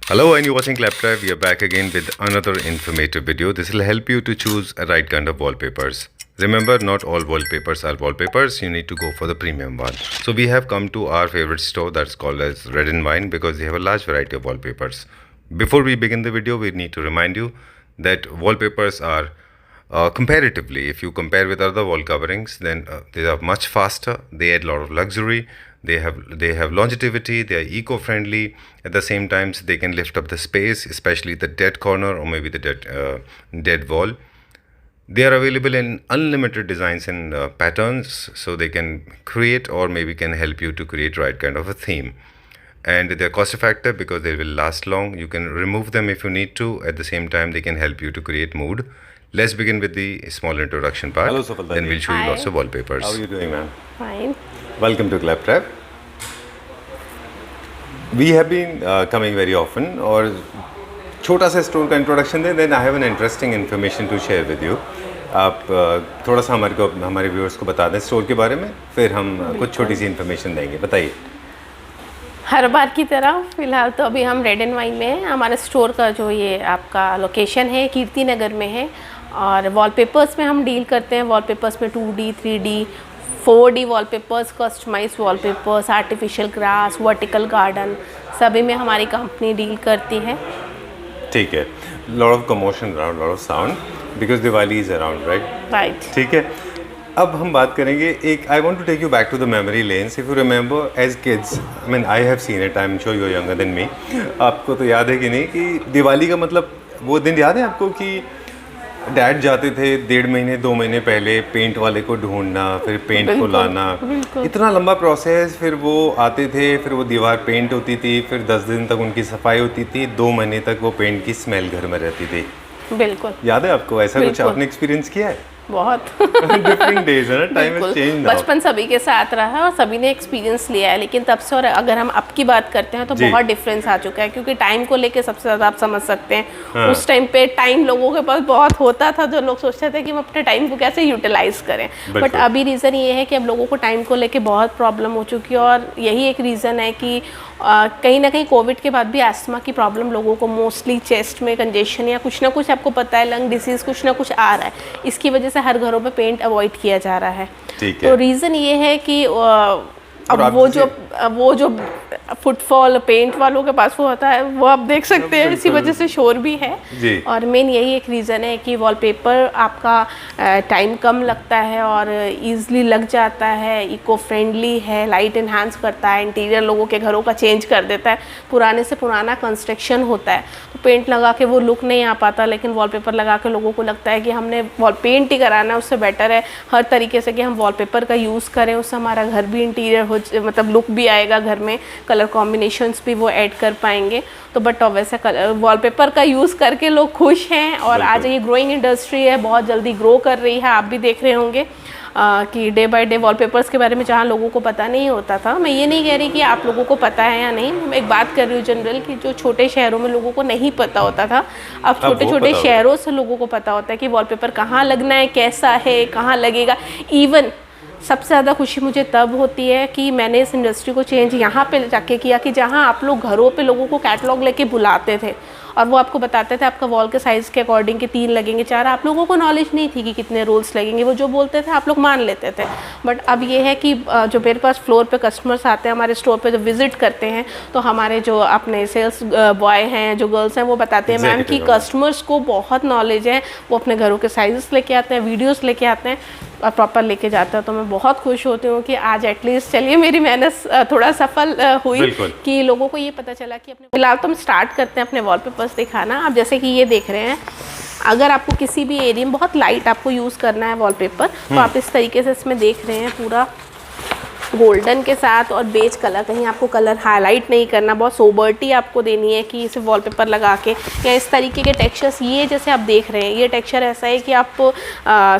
Hello and you're watching ClapTribe. We are back again with another informative video. This will help you to choose a right kind of wallpapers. Remember, not all wallpapers are wallpapers. You need to go for the premium one. So we have come to our favorite store that's called as Red and Wine because they have a large variety of wallpapers. Before we begin the video, we need to remind you that wallpapers are comparatively, if you compare with other wall coverings, then they are much faster. They add a lot of luxury. They have longevity. They are eco-friendly. At the same time, they can lift up the space, especially the dead corner or maybe the dead wall. They are available in unlimited designs and patterns, so they can create or maybe can help you to create right kind of a theme. And they're cost effective because they will last long. You can remove them if you need to. At the same time, they can help you to create mood. Let's begin with the small introduction part. Hello, Safalta. Then we'll show you Hi. lots of wallpapers. How are you doing, ma'am? Fine. Welcome to ClapTribe. We have been coming very often और छोटा सा store का introduction दें, then I have an interesting information to share with you. आप थोड़ा सा हमारे viewers को बता दें स्टोर के बारे में, फिर हम कुछ छोटी सी इन्फॉर्मेशन देंगे. बताइए. हर बार की तरह फ़िलहाल तो अभी हम रेड एंड वाइन में हैं. हमारे स्टोर का जो ये आपका लोकेशन है कीर्ति नगर में है. और वॉलपेपर्स में हम डील करते हैं. वॉलपेपर्स में 2D, 3D, 4D wallpapers, customize wallpapers, artificial grass, vertical garden, सभी में हमारी कंपनी डील करती है. ठीक है. Lot of commotion around, lot of sound because Diwali is around, right? Right. ठीक है. अब हम बात करेंगे एक, I want to take you back to the memory lanes. If you remember as kids, I mean I have seen it, I am sure you are younger than me. आपको तो याद है कि नहीं कि दिवाली का मतलब वो दिन याद है आपको कि डैड जाते थे 1.5 महीने 2 महीने पहले पेंट वाले को ढूंढना, फिर पेंट को लाना, इतना लंबा प्रोसेस. फिर वो आते थे, फिर वो दीवार पेंट होती थी, फिर 10 दिन तक उनकी सफाई होती थी, 2 महीने तक वो पेंट की स्मेल घर में रहती थी. बिल्कुल. याद है आपको? ऐसा कुछ बिल्कुल. आपने एक्सपीरियंस किया है? बहुत. डिफरेंट डेज है ना, टाइम हैज बिल्कुल. चेंज्ड. बचपन सभी के साथ रहा है और सभी ने एक्सपीरियंस लिया है, लेकिन तब से और अगर हम अब की बात करते हैं तो जी. बहुत डिफरेंस आ चुका है, क्योंकि टाइम को लेके सबसे ज़्यादा आप समझ सकते हैं. हाँ. उस टाइम पे टाइम लोगों के पास बहुत होता था, जो लोग सोचते थे कि हम अपने टाइम को कैसे यूटिलाइज करें. बट अभी रीज़न ये है कि अब लोगों को टाइम को लेके बहुत प्रॉब्लम हो चुकी है. और यही एक रीज़न है कि कहीं ना कहीं कोविड के बाद भी अस्थमा की प्रॉब्लम लोगों को, मोस्टली चेस्ट में कंजेशन या कुछ ना कुछ, आपको पता है लंग डिसीज़ कुछ ना कुछ आ रहा है. इसकी वजह से हर घरों में पेंट अवॉइड किया जा रहा है. ठीक है. तो रीज़न ये है कि अब वो जो फुटफॉल पेंट वालों के पास वो होता है, वो आप देख सकते हैं, इसी वजह से शोर भी है. जी. और मेन यही एक रीज़न है कि वॉलपेपर आपका टाइम कम लगता है और ईज़िली लग जाता है, इको फ्रेंडली है, लाइट इन्हांस करता है, इंटीरियर लोगों के घरों का चेंज कर देता है. पुराने से पुराना कंस्ट्रक्शन होता है तो पेंट लगा के वो लुक नहीं आ पाता, लेकिन वॉलपेपर लगा के लोगों को लगता है कि हमने पेंट ही कराना है. उससे बेटर है हर तरीके से कि हम वॉलपेपर का यूज़ करें, उससे हमारा घर भी इंटीरियर हो, मतलब लुक भी आएगा घर में, कलर कॉम्बिनेशंस भी वो ऐड कर पाएंगे. तो बट वैसे वॉलपेपर का यूज़ करके लोग खुश हैं. और आज ये ग्रोइंग इंडस्ट्री है, बहुत जल्दी ग्रो कर रही है. आप भी देख रहे होंगे कि डे बाय डे वॉलपेपर्स के बारे में जहाँ लोगों को पता नहीं होता था. मैं ये नहीं कह रही कि आप लोगों को पता है या नहीं, मैं एक बात कर रही हूँ जनरल कि जो छोटे शहरों में लोगों को नहीं पता होता था, अब छोटे छोटे शहरों से लोगों को पता होता है कि वॉलपेपर कहाँ लगना है, कैसा है, कहाँ लगेगा. इवन सबसे ज़्यादा खुशी मुझे तब होती है कि मैंने इस इंडस्ट्री को चेंज यहाँ पे जाके किया कि जहाँ आप लोग घरों पे लोगों को कैटलॉग लेके बुलाते थे और वो आपको बताते थे आपका वॉल के साइज़ के अकॉर्डिंग कि 3 लगेंगे, 4. आप लोगों को नॉलेज नहीं थी कि कितने रोल्स लगेंगे. वो जो बोलते थे आप लोग मान लेते थे. बट अब ये है कि जो मेरे पास फ्लोर पे कस्टमर्स आते हैं, हमारे स्टोर पे जो विजिट करते हैं, तो हमारे जो अपने सेल्स बॉय हैं, जो गर्ल्स हैं, वो बताते हैं मैम कि कस्टमर्स को बहुत नॉलेज है. वो अपने घरों के साइज़ लेके आते हैं, वीडियोज़ लेके आते हैं और प्रॉपर लेके जाता है. तो मैं बहुत खुश होती हूँ कि आज एटलीस्ट चलिए मेरी मेहनत थोड़ा सफल हुई कि लोगों को ये पता चला कि अपने. फिलहाल तो हम स्टार्ट करते हैं अपने वॉलपेपर्स दिखाना. आप जैसे कि ये देख रहे हैं, अगर आपको किसी भी एरिया में बहुत लाइट आपको यूज़ करना है वॉलपेपर, तो आप इस तरीके से इसमें देख रहे हैं पूरा गोल्डन के साथ और बेज कलर, कहीं आपको कलर हाईलाइट नहीं करना, बहुत सोबर्टी आपको देनी है कि इसे वॉलपेपर लगा के, या इस तरीके के टेक्सचर्स, ये जैसे आप देख रहे हैं ये टेक्सचर ऐसा है कि आप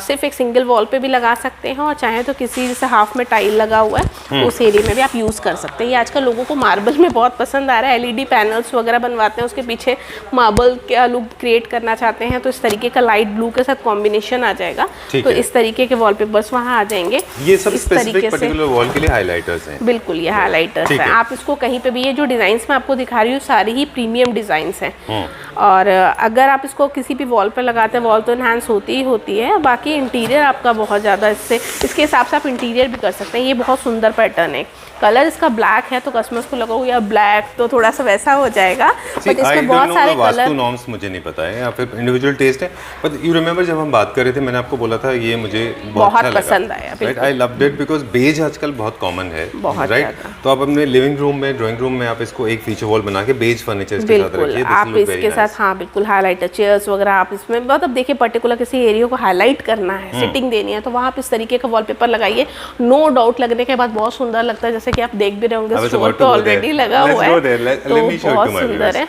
सिर्फ एक सिंगल वॉल पे भी लगा सकते हैं और चाहे तो किसी जैसे हाफ में टाइल लगा हुआ है उस एरिया में भी आप यूज़ कर सकते हैं. ये आजकल लोगों को मार्बल में बहुत पसंद आ रहा है, LED पैनल्स वगैरह बनवाते हैं, उसके पीछे मार्बल का लुक क्रिएट करना चाहते हैं, तो इस तरीके का लाइट ब्लू के साथ कॉम्बिनेशन आ जाएगा. तो इस तरीके के वॉलपेपर्स वहाँ आ जाएंगे. ये सब स्पेसिफिक पर्टिकुलर वॉल के लिए हाइलाइटर्स हैं। बिल्कुल, ये हाइलाइटर्स ठीक हैं। है। आप इसको कहीं पे भी, ये जो डिज़ाइंस मैं आपको दिखा रही हूँ सारी ही प्रीमियम डिज़ाइंस हैं। और अगर आप इसको किसी भी वॉल पर लगाते हैं, वॉल तो इन्हांस होती ही होती है, बाकी इंटीरियर आपका बहुत ज़्यादा इसके हिसाब से आप इंटीरियर भी कर सकते हैं। ये बहुत सुंदर पैटर्न है। कलर इसका ब्लैक है तो कस्टमर्स को लगा यार ब्लैक तो थोड़ा सा वैसा हो जाएगा, बट इसमें बहुत सारे कलर। नॉर्म्स मुझे नहीं पता है या फिर इंडिविजुअल टेस्ट है, बट यू रिमेंबर जब हम बात कर रहे थे मैंने आपको बोला था ये मुझे बहुत अच्छा पसंद आया। Right, I loved it because beige आजकल बहुत कॉमन है, बहुत राइट। ज़्यादा। तो आप अपने लिविंग रूम में, ड्राइंग रूम में आप इसको एक फीचर वॉल बना के बेज फर्नीचर के साथ बिल्कुल रखिए। आप इसके साथ, हाँ बिल्कुल, हाईलाइटर चेयर्स वगैरह आप इसमें मतलब देखिए पर्टिकुलर किसी एरिया को हाईलाइट करना है, सिटिंग देनी है, तो वहाँ आप इस तरीके का वॉलपेपर लगाइए। नो डाउट लगने के बाद बहुत सुंदर लगता है, जैसे कि आप देख भी रहे होंगे स्टोर पे ऑलरेडी लगा हुआ है, तो बहुत सुंदर है।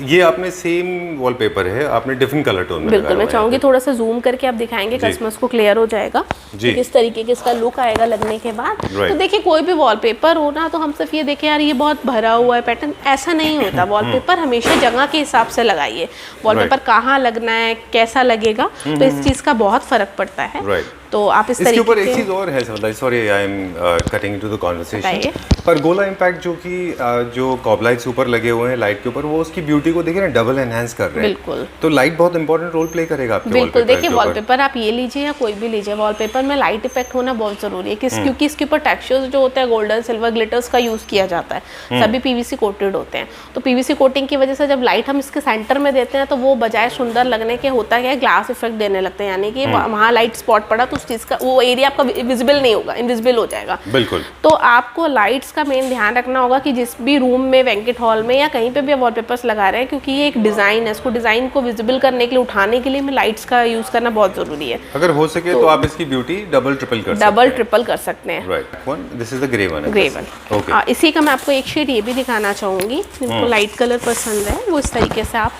ये आपने सेम वॉलपेपर है, आपने डिफरेंट कलर टोन में बिल्कुल, मैं चाहूंगी थोड़ा सा जूम करके आप दिखाएंगे, कस्टमर्स को क्लियर हो जाएगा कि किस तरीके के इसका लुक आएगा लगने के बाद। तो देखिए कोई भी वॉलपेपर हो ना, तो हम सिर्फ ये देखें यार ये बहुत भरा हुआ है पैटर्न, ऐसा नहीं होता। वॉलपेपर हमेशा जगह के हिसाब से लगाइए। वॉलपेपर कहाँ लगना है, कैसा लगेगा, तो इस चीज़ का बहुत फर्क पड़ता है। तो आप इस तरीके ऊपर एक चीज और है, sorry I am cutting into the conversation, pergola impact जो कि जो कॉब लाइट्स ऊपर लगे हुए हैं लाइट के ऊपर, वो उसकी ब्यूटी को देखिए ना डबल एनहांस कर रहे हैं। बिल्कुल, तो लाइट बहुत इंपॉर्टेंट रोल प्ले करेगा आपके बिल्कुल। देखिए वॉलपेपर आप ये लीजिए या कोई भी लीजिए, वॉलपेपर में लाइट इफेक्ट होना बहुत जरूरी है, क्योंकि इसके ऊपर टेक्सचर्स जो होते हैं गोल्डन सिल्वर ग्लिटर्स का यूज किया जाता है, सभी पीवीसी कोटेड होते हैं। तो पीवीसी कोटिंग की वजह से जब लाइट हम इसके सेंटर में देते हैं तो वो बजाय सुंदर लगने के होता है ग्लास इफेक्ट देने लगते हैं, यानी कि वहाँ लाइट स्पॉट पड़ा तो उस चीज का वो एरिया आपका विजिबल नहीं होगा, इनविजिबल हो जाएगा। बिल्कुल। तो आपको लाइट्स का मेन ध्यान रखना होगा कि जिस भी रूम में, बैंकेट हॉल में या कहीं पे भी वॉलपेपर्स लगा रहे हैं, क्योंकि ये एक डिजाइन है, इसको डिजाइन को विजिबल करने के लिए, उठाने के लिए में लाइट्स का यूज करना बहुत जरूरी है। अगर हो सके तो आप इसकी ब्यूटी डबल ट्रिपल कर सकते हैं। Right, this is the grey one. Grey one, okay. इसी का मैं आपको एक शेड ये भी दिखाना चाहूंगी, जिनको लाइट कलर पसंद है वो इस तरीके से आप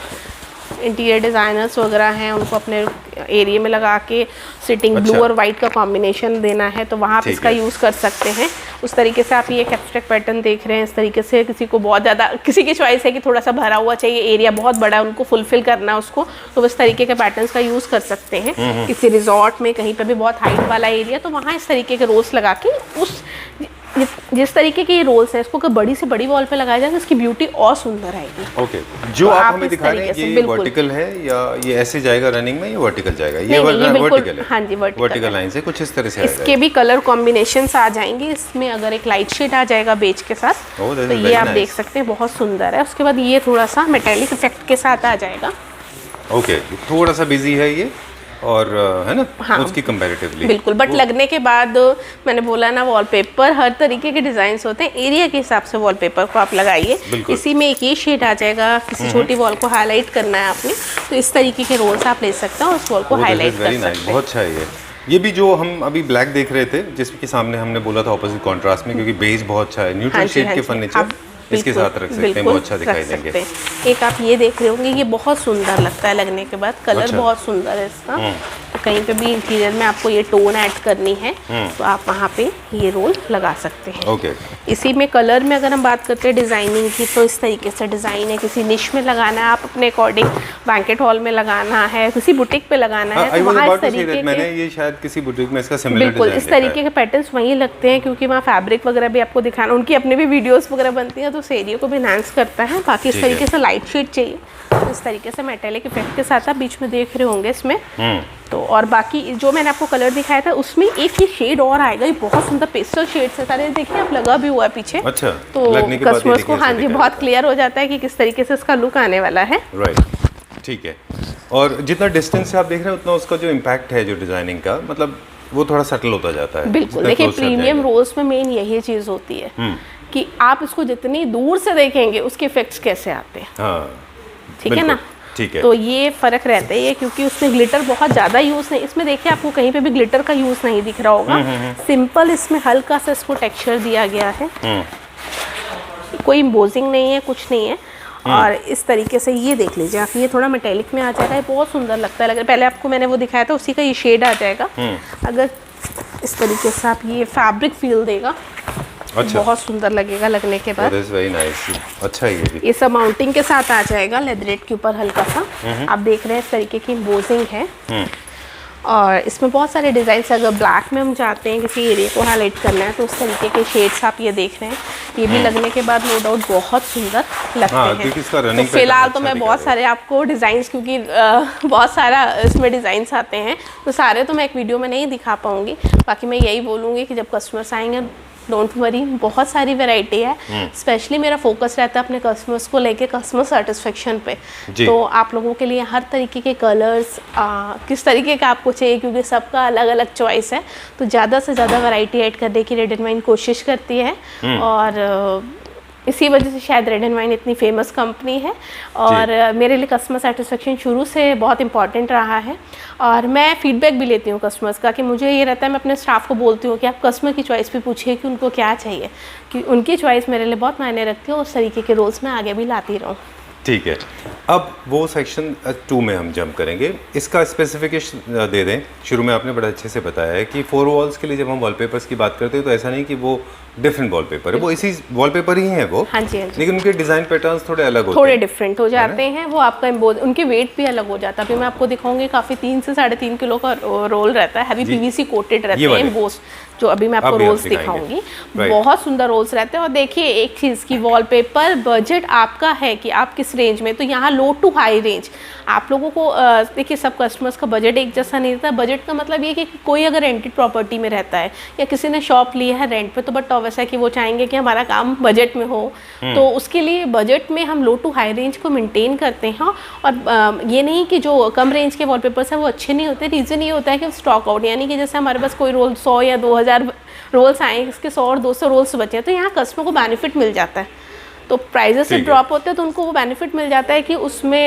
इंटीरियर डिज़ाइनर्स वगैरह हैं उनको अपने एरिया में लगा के सिटिंग ब्लू और वाइट का कॉम्बिनेशन देना है, तो वहाँ आप इसका यूज़ कर सकते हैं। उस तरीके से आप ये एब्स्ट्रैक्ट पैटर्न देख रहे हैं, इस तरीके से किसी को बहुत ज़्यादा, किसी की चॉइस है कि थोड़ा सा भरा हुआ चाहिए, एरिया बहुत बड़ा है उनको फुलफिल करना है उसको, तो इस तरीके के पैटर्न्स का यूज़ कर सकते हैं। किसी रिजॉर्ट में कहीं पर भी बहुत हाइट वाला एरिया, तो वहाँ इस तरीके के रोल्स लगा के उस जिस तरीके के ये रोल्स हैं इसको अगर बड़ी से बड़ी वॉल पे लगाया जाए तो इसकी ब्यूटी और सुंदर आएगी। ओके, जो तो आप हमें दिखा रहे हैं ये वर्टिकल है या ये ऐसे जाएगा रनिंग में, या वर्टिकल जाएगा? ये वर्टिकल है। हाँ जी, वर्टिकल लाइन से कुछ इस तरह से इसके भी कलर कॉम्बिनेशंस आ जाएंगे। इसमें अगर एक लाइट शेड आ जाएगा बेज के साथ, तो ये आप देख सकते हैं, बहुत सुंदर है। उसके बाद ये थोड़ा सा मेटेलिक इफेक्ट के साथ आ जाएगा। ओके, थोड़ा सा बिजी है ये और है ना, हाँ, उसकी कंपैरेटिवली बिल्कुल। बट लगने के बाद मैंने बोला ना, वॉलपेपर हर तरीके के डिजाइन्स होते हैं, एरिया के हिसाब से वॉलपेपर को आप लगाइए। इसी में एक ये शेड आ जाएगा, किसी छोटी वॉल को हाईलाइट करना है आपने, तो इस तरीके के रोल्स आप ले सकते हैं और उस वॉल को हाईलाइट कर सकते हैं। बहुत अच्छा है ये भी जो हम अभी ब्लैक देख रहे थे, जिसके सामने हमने बोला था ऑपोजिट कॉन्ट्रास्ट में, क्योंकि बेस बहुत अच्छा है, न्यूट्रल शेड के फर्नीचर इसके साथ रख सकते हैं, बहुत अच्छा दिखाई देंगे। एक आप ये देख रहे होंगे, ये बहुत सुंदर लगता है लगने के बाद, कलर बहुत सुंदर है इसका। तो कहीं पे भी इंटीरियर में आपको ये टोन ऐड करनी है तो आप वहाँ पे ये रोल लगा सकते हैं। ओके। इसी में कलर में अगर हम बात करते हैं डिजाइनिंग की, तो इस तरीके से डिजाइन है, किसी निश में लगाना है, आप अपने अकॉर्डिंग बैंकेट हॉल में लगाना है, किसी बुटीक पे लगाना है, तो वहाँ इस तरीके के, मैंने ये शायद किसी बुटीक में इसका सिमिलर बिल्कुल इस तरीके के पैटर्न्स वहीं लगते हैं, क्योंकि वहाँ फैब्रिक वगैरह भी आपको दिखाना, उनकी अपनी भी वीडियोस वगैरह बनती है, तो उस एरिया को भी एनहांस करता है। बाकी इस तरीके से लाइट शेड चाहिए, इस तरीके से मेटेलिक इफेक्ट के साथ आप बीच में देख रहे होंगे इसमें। तो और बाकी जो मैंने आपको कलर दिखाया था उसमें एक ये शेड और आएगा, ये बहुत सुंदर पेस्टल शेड्स है सारे, देखिए आप लगा भी हुआ है पीछे। अच्छा, तो कस्टमर्स को हाँ जी बहुत क्लियर हो जाता है कि किस तरीके से इसका लुक आने वाला है। राइट, ठीक है। और जितना डिस्टेंस से आप देख रहे हैं उतना उसका जो इम्पैक्ट है जो डिजाइनिंग का, मतलब वो थोड़ा सटल होता जाता है। बिल्कुल, देखिए प्रीमियम रोल्स में मेन यही चीज होती है कि आप इसको जितनी दूर से देखेंगे उसके इफेक्ट्स कैसे आते हैं। हाँ, ठीक है ना, ठीक है। तो ये फर्क रहता है, क्योंकि उसमें ग्लिटर बहुत ज़्यादा यूज़ नहीं, इसमें देखिए आपको कहीं पे भी ग्लिटर का यूज़ नहीं दिख रहा होगा, सिंपल इसमें हल्का सा इसको टेक्सचर दिया गया है, कोई इम्पोजिंग नहीं है, कुछ नहीं है। और इस तरीके से ये देख लीजिए आप, ये थोड़ा मेटेलिक में आ जाएगा, ये बहुत सुंदर लगता है। पहले आपको मैंने वो दिखाया था उसी का ये शेड आ जाएगा। अगर इस तरीके से आप ये फैब्रिक फील देगा, अच्छा, बहुत सुंदर लगेगा लगने के बाद। वेरी नाइस, अच्छा है ये भी। ये सब माउंटिंग के साथ आ जाएगा, लेदरेट के ऊपर हल्का सा आप देख रहे हैं इस तरीके की एम्बोजिंग है। और इसमें बहुत सारे डिज़ाइन, अगर ब्लैक में हम चाहते हैं किसी एरिया को हाईलाइट करना है तो उस तरीके के शेड्स आप ये देख रहे हैं, ये भी लगने के बाद नो डाउट बहुत सुंदर लगते हैं। तो फिलहाल तो मैं बहुत सारे आपको डिज़ाइंस, क्योंकि बहुत सारा इसमें डिज़ाइंस आते हैं तो सारे तो मैं एक वीडियो में नहीं दिखा पाऊँगी। बाकी मैं यही बोलूँगी कि जब कस्टमर्स आएंगे डोंट वरी, बहुत सारी वैरायटी है। स्पेशली मेरा फोकस रहता है अपने कस्टमर्स को लेके कस्टमर सेटिस्फेक्शन पे। तो आप लोगों के लिए हर तरीके के कलर्स किस तरीके का आपको चाहिए, क्योंकि सबका अलग अलग चॉइस है, तो ज़्यादा से ज़्यादा वैरायटी ऐड करने की रेड एंड वाइन कोशिश करती है। और इसी वजह से शायद रेड एंड वाइन इतनी फेमस कंपनी है। और मेरे लिए कस्टमर सेटिस्फेक्शन शुरू से बहुत इंपॉर्टेंट रहा है। और मैं फीडबैक भी लेती हूँ कस्टमर्स का, कि मुझे ये रहता है, मैं अपने स्टाफ को बोलती हूँ कि आप कस्टमर की चॉइस भी पूछिए कि उनको क्या चाहिए, कि उनकी चॉइस मेरे लिए बहुत मायने रखती है। उस तरीके के रोल्स मैं आगे भी लाती रहूँ। ठीक है, अब वो सेक्शन 2 में हम जंप करेंगे। इसका स्पेसिफिकेशन दे दें। शुरू में आपने बड़ा अच्छे से बताया है कि 4 वॉल्स के लिए जब हम वॉलपेपर्स की बात करते हैं तो ऐसा नहीं कि वो डिफरेंट वॉलपेपर है, वो इसी वॉलपेपर ही है वो। हाँ जी, हाँ जी। लेकिन उनके डिज़ाइन पैटर्न्स थोड़े अलग होते हैं, थोड़े डिफरेंट हो जाते हैं। वो आपका उनके वेट भी अलग हो जाता है। अभी मैं आपको दिखाऊंगी, काफ़ी 3 से 3.5 किलो का रोल रहता है, हैवी पीवीसी कोटेड रहते हैं एम्बोस, जो अभी मैं आपको रोल्स दिखाऊंगी। बहुत सुंदर रोल्स रहते हैं। और देखिए एक चीज़ की, वॉलपेपर बजट आपका है कि आप किस रेंज में, तो यहाँ लो टू हाई रेंज आप लोगों को देखिए, सब कस्टमर्स का बजट एक जैसा नहीं रहता। बजट का मतलब ये कि कोई अगर रेंटेड प्रॉपर्टी में रहता है या किसी ने शॉप ली है रेंट पे, तो बट वैसा कि वो चाहेंगे कि हमारा काम बजट में हो, तो उसके लिए बजट में हम लो टू हाई रेंज को मेंटेन करते हैं। और ये नहीं कि जो कम रेंज के वॉलपेपर्स हैं वो अच्छे नहीं होते। रीज़न ये होता है कि स्टॉक आउट, यानी कि जैसे हमारे पास कोई रोल 100 या 2000 रोल्स आए, इसके 100 और 200 रोल्स बचे हैं, तो यहाँ कस्टमर को बेनिफिट मिल जाता है। तो प्राइजेस से ड्रॉप होते हैं तो उनको वो बेनिफिट मिल जाता है कि उसमें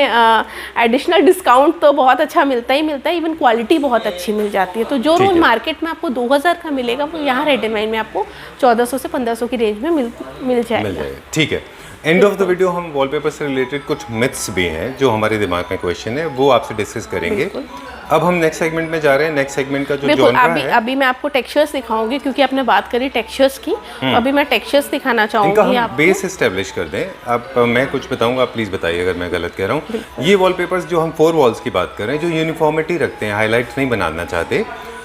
एडिशनल डिस्काउंट तो बहुत अच्छा मिलता ही मिलता है, इवन क्वालिटी बहुत अच्छी मिल जाती है। तो जो रोल मार्केट में आपको 2000 का मिलेगा, वो यहाँ रेड एंड वाइन में आपको 1400 से 1500 की रेंज में मिल जाएगा। ठीक है, एंड ऑफ द वीडियो हम वॉलपेपर से रिलेटेड कुछ मिथ्स भी हैं जो हमारे दिमाग में क्वेश्चन है, वो आपसे डिस्कस करेंगे। अब हम नेक्स्ट सेगमेंट में जा रहे हैं। नेक्स्ट सेगमेंट का जो जॉनरा है, अभी मैं आपको टेक्सचर्स दिखाऊंगी, क्योंकि आपने बात करी टेक्सचर्स की। अभी मैं टेक्सचर्स दिखाना चाहूंगी आपको। बेस एस्टेब्लिश कर दें। अब मैं कुछ बताऊंगा, आप प्लीज़ बताइए अगर मैं गलत कह रहा हूँ। ये वॉलपेपर्स जो हम 4 वॉल्स की बात कर रहे हैं, जो यूनिफॉर्मिटी रखते हैं, हाईलाइट्स नहीं बनाना चाहते।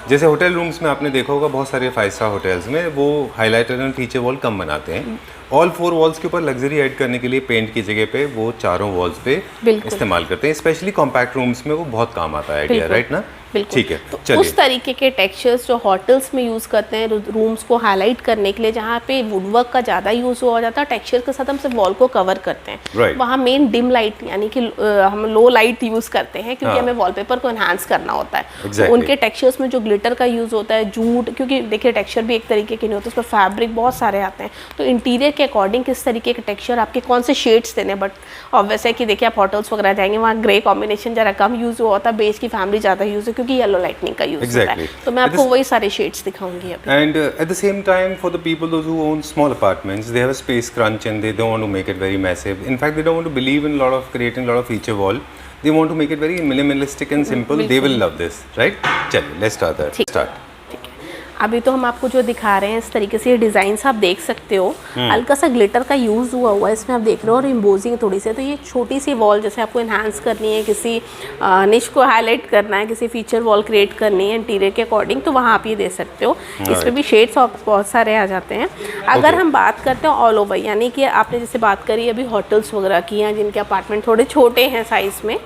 जैसे होटल रूम्स में आपने देखा होगा, बहुत सारे 5 स्टार होटल्स में वो हाईलाइटर एंड फीचर वॉल कम बनाते हैं। ऑल 4 वॉल्स के ऊपर लग्जरी ऐड करने के लिए पेंट की जगह पे वो चारों वॉल्स पे इस्तेमाल करते हैं। स्पेशली कॉम्पैक्ट रूम्स में वो बहुत काम आता है आइडिया, राइट ना? ठीक है, तो उस तरीके के टेक्सचर्स जो होटल्स में यूज़ करते हैं रूम्स को हाईलाइट करने के लिए, जहाँ पे वुडवर्क का ज़्यादा यूज़ हो जाता है, टेक्सचर के साथ हम सिर्फ वॉल को कवर करते हैं। वहाँ मेन डिम लाइट यानी कि हम लो लाइट यूज़ करते हैं, क्योंकि हमें वॉलपेपर को एनहांस करना होता है। तो उनके टेक्सचर्स में जो ग्लिटर का यूज़ होता है, जूट, क्योंकि देखिए टेक्सचर भी एक तरीके के नहीं होते, उसमें फैब्रिक बहुत सारे आते हैं। तो इंटीरियर के अकॉर्डिंग किस तरीके के टेक्सचर आपके कौन से शेड्स देने। बट ऑब्वियस है कि देखिए आप होटल्स वगैरह जाएंगे, वहाँ ग्रे कॉम्बिनेशन ज़रा कम यूज़ हुआ होता है, बेज की फैमिली ज़्यादा यूज़ है, क्योंकि येलो लाइटनिंग का यूज़ होता है। तो मैं आपको वही सारे शेड्स दिखाऊंगी अभी। And at the same time for the people those who own small apartments, they have a space crunch and they don't want to make it very massive. In fact they don't want to believe in lot of creating lot of feature wall, they want to make it very minimalistic and simple. They will love this, right? चलिए let's start. अभी तो हम आपको जो दिखा रहे हैं इस तरीके से डिज़ाइंस आप देख सकते हो। हल्का सा ग्लिटर का यूज़ हुआ है इसमें, आप देख रहे हो, और एम्बोजिंग थोड़ी सी। तो ये छोटी सी वॉल जैसे आपको इन्हांस करनी है, किसी निश को हाईलाइट करना है, किसी फीचर वॉल क्रिएट करनी है इंटीरियर के अकॉर्डिंग, तो वहाँ आप ये दे सकते हो। इसमें भी शेड्स बहुत सारे आ जाते हैं। अगर हम बात करते हैं ऑल ओवर, यानी कि आपने जैसे बात करी अभी होटल्स वगैरह की हैं जिनके अपार्टमेंट थोड़े छोटे हैं साइज़ में,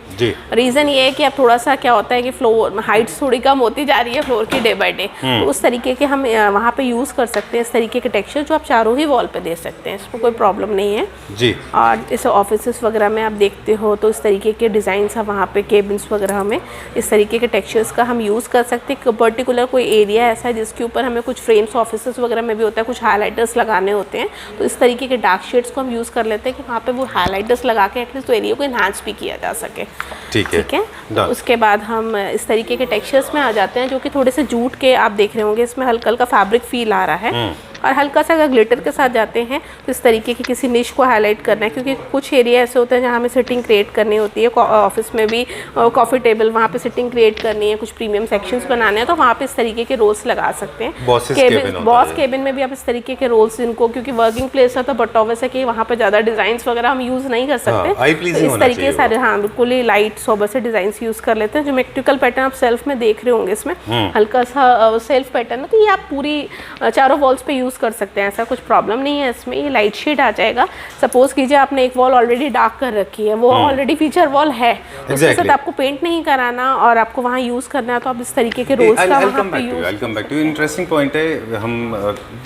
रीज़न ये है कि अब थोड़ा सा क्या होता है कि फ्लोर हाइट्स थोड़ी कम होती जा रही है फ्लोर की डे बाय डे। तो उस तरीके के हम वहाँ पे यूज़ कर सकते हैं इस तरीके के टेक्सचर, जो आप चारों ही वॉल पे दे सकते हैं, इसमें कोई प्रॉब्लम नहीं है जी। और जैसे ऑफिसेस वगैरह में आप देखते हो तो इस तरीके के डिज़ाइन हैं वहाँ पे, केबिन्स वगैरह में इस तरीके के टेक्सचर्स का हम यूज़ कर सकते हैं। पर्टिकुलर कोई एरिया ऐसा है जिसके ऊपर हमें कुछ फ्रेम्स ऑफिसेस वगैरह में भी होता है, कुछ हाईलाइटर्स लगाने होते हैं, तो इस तरीके के डार्क शेड्स को हम यूज़ कर लेते हैं कि वहाँ पे वो हाईलाइटर्स लगा के एटलीस्ट एरिया को इन्हांस भी किया जा सके। ठीक है। तो उसके बाद हम इस तरीके के टेक्सचर्स में आ जाते हैं जो कि थोड़े से जूट के, आप देख रहे होंगे इसमें हल्का हल्का फैब्रिक फील आ रहा है। और हल्का सा अगर ग्लिटर के साथ जाते हैं तो इस तरीके की किसी निश को हाईलाइट करना है, क्योंकि कुछ एरिया ऐसे होते हैं जहाँ हमें सिटिंग क्रिएट करनी होती है, ऑफिस में भी कॉफ़ी टेबल, वहाँ पे सिटिंग क्रिएट करनी है, कुछ प्रीमियम सेक्शंस बनाने हैं, तो वहाँ पे इस तरीके के रोल्स लगा सकते हैं। बॉस केबिन में भी आप इस तरीके के रोल्स, इनको क्योंकि वर्किंग प्लेस है तो बट ऑब्वियस है कि वहाँ पे ज़्यादा डिजाइन वगैरह हम यूज़ नहीं कर सकते, तो इस तरीके सारे हाँ बिल्कुल ही लाइट सोबर से डिजाइन यूज़ कर लेते हैं। ज्योमेट्रिकल पैटर्न आप सेल्फ में देख रहे होंगे, इसमें हल्का सा सेल्फ पैटर्न है, तो ये आप पूरी चारों वॉल्स पे यूज़ कर सकते हैं, ऐसा कुछ प्रॉब्लम नहीं है इसमें। ये लाइट शेड आ जाएगा। सपोज कीजिए आपने एक वॉल ऑलरेडी डार्क कर रखी है, वो ऑलरेडी फीचर वॉल है, उसके साथ आपको पेंट नहीं कराना और आपको वहाँ यूज़ करना है, तो आप इस तरीके के रोल्स का वहाँ पे यूज़। इंटरेस्टिंग पॉइंट है, हम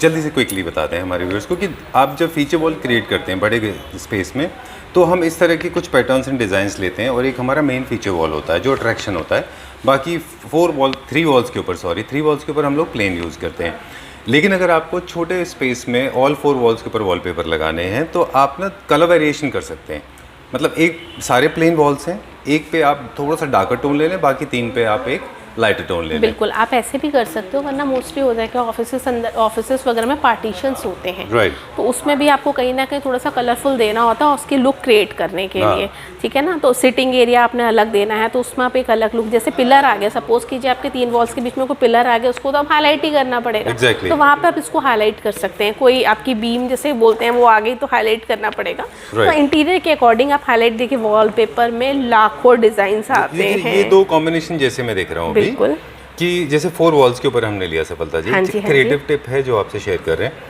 जल्दी से क्विकली बताते हैं हमारे व्यूअर्स को कि आप जब फीचर वॉल क्रिएट करते हैं बड़े स्पेस में, तो हम इस तरह के कुछ पैटर्न्स एंड डिज़ाइंस लेते हैं और एक हमारा मेन फीचर वॉल होता है जो अट्रैक्शन होता है। बाकी 3 वॉल्स के ऊपर हम लोग प्लेन यूज़ करते हैं। लेकिन अगर आपको छोटे स्पेस में ऑल 4 वॉल्स के ऊपर वॉलपेपर लगाने हैं तो आप ना कलर वेरिएशन कर सकते हैं। मतलब एक सारे प्लेन वॉल्स हैं, एक पे आप थोड़ा सा डार्कर टोन ले लें, बाकी 3 पे आप एक लाइटर टोन ले लें। बिल्कुल, आप ऐसे भी कर सकते हो, वरना मोस्टली हो जाएगा ऑफिस वगैरह में पार्टीशंस होते हैं, राइट, तो उसमें भी आपको कहीं ना कहीं थोड़ा सा कलरफुल देना होता है उसकी लुक क्रिएट करने के लिए, ठीक है ना। तो सिटिंग एरिया आपने अलग देना है, तो उसमें आप एक अलग लुक, जैसे पिलर आ गया, सपोज कीजिए आपके 3 वॉल्स के बीच में कोई पिलर आ गया, उसको तो आप हाईलाइट ही करना पड़ेगा, तो वहाँ पे आप इसको हाईलाइट कर सकते हैं। कोई आपकी बीम जैसे बोलते हैं वो आ गई तो हाईलाइट करना पड़ेगा, तो इंटीरियर के अकॉर्डिंग आप हाईलाइट देखिए। वॉलपेपर में लाखों डिजाइन आते हैं। ये 2 कॉम्बिनेशन जैसे मैं देख रहा हूँ बिल्कुल कि जैसे 4 वॉल्स के ऊपर हमने लिया सफलता जी, क्रिएटिव टिप है जो आपसे शेयर कर रहे हैं।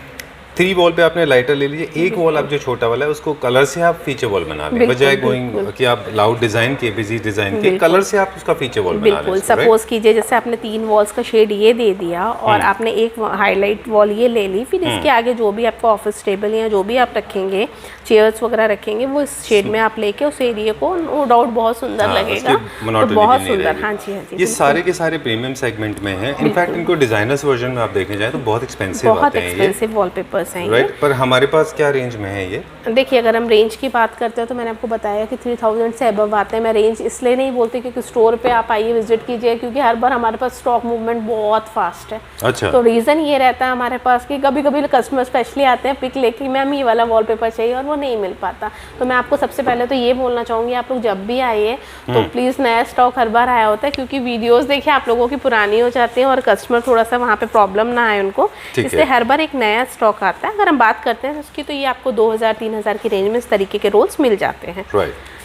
3 वॉल पे आपने लाइटर ले लीजिए, एक वॉल आप जो छोटा वाला है उसको कलर से आप फीचर वॉल बना लें, बजाय गोइंग कि आप लाउड डिजाइन के, बिजी डिजाइन के, कलर से आप उसका फीचर वॉल बना लें। बिल्कुल, सपोज कीजिए जैसे आपने 3 वॉल्स का शेड ये दे दिया और आपने एक हाईलाइट वॉल ये ले ली, फिर इसके आगे जो भी आपका ऑफिस टेबल या जो भी आप रखेंगे, चेयर्स वगैरह रखेंगे, वो इस शेड में आप लेके उस एरिया को नो डाउट बहुत सुंदर लगेगा, तो बहुत सुंदर। हाँ जी, हाँ जी, ये सारे के सारे प्रीमियम सेगमेंट में है। इनफैक्ट इनको डिजाइनर्स वर्जन में आप देखने जाए तो बहुत एक्सपेंसिव आते हैं, बहुत एक्सपेंसिव वॉलपेपर्स हैं, राइट। पर हमारे पास क्या रेंज में है ये? देखिए, अगर हम रेंज की बात करते हैं तो मैंने आपको बताया कि 3000 से अबव आते हैं। मैं रेंज इसलिए नहीं बोलती क्योंकि स्टोर पे आप आइए, विजिट कीजिए, क्योंकि हर बार हमारे पास स्टॉक मूवमेंट बहुत फास्ट है। अच्छा। तो रीज़न ये रहता है हमारे पास कि कभी कभी कस्टमर स्पेशली आते हैं पिक लेके, मैम ये वाला वॉलपेपर चाहिए, और वो नहीं मिल पाता। तो मैं आपको सबसे पहले तो ये बोलना चाहूँगी, आप लोग जब भी आइए तो प्लीज़ नया स्टॉक हर बार आया होता है, क्योंकि वीडियोज़ देखिए आप लोगों की पुरानी हो जाती है और कस्टमर थोड़ा सा वहाँ पे प्रॉब्लम ना आए उनको, इसलिए हर बार एक नया स्टॉक आता है। अगर हम बात करते हैं उसकी, तो ये आपको 2000-3000 की रेंज में इस तरीके के रोल्स मिल जाते हैं,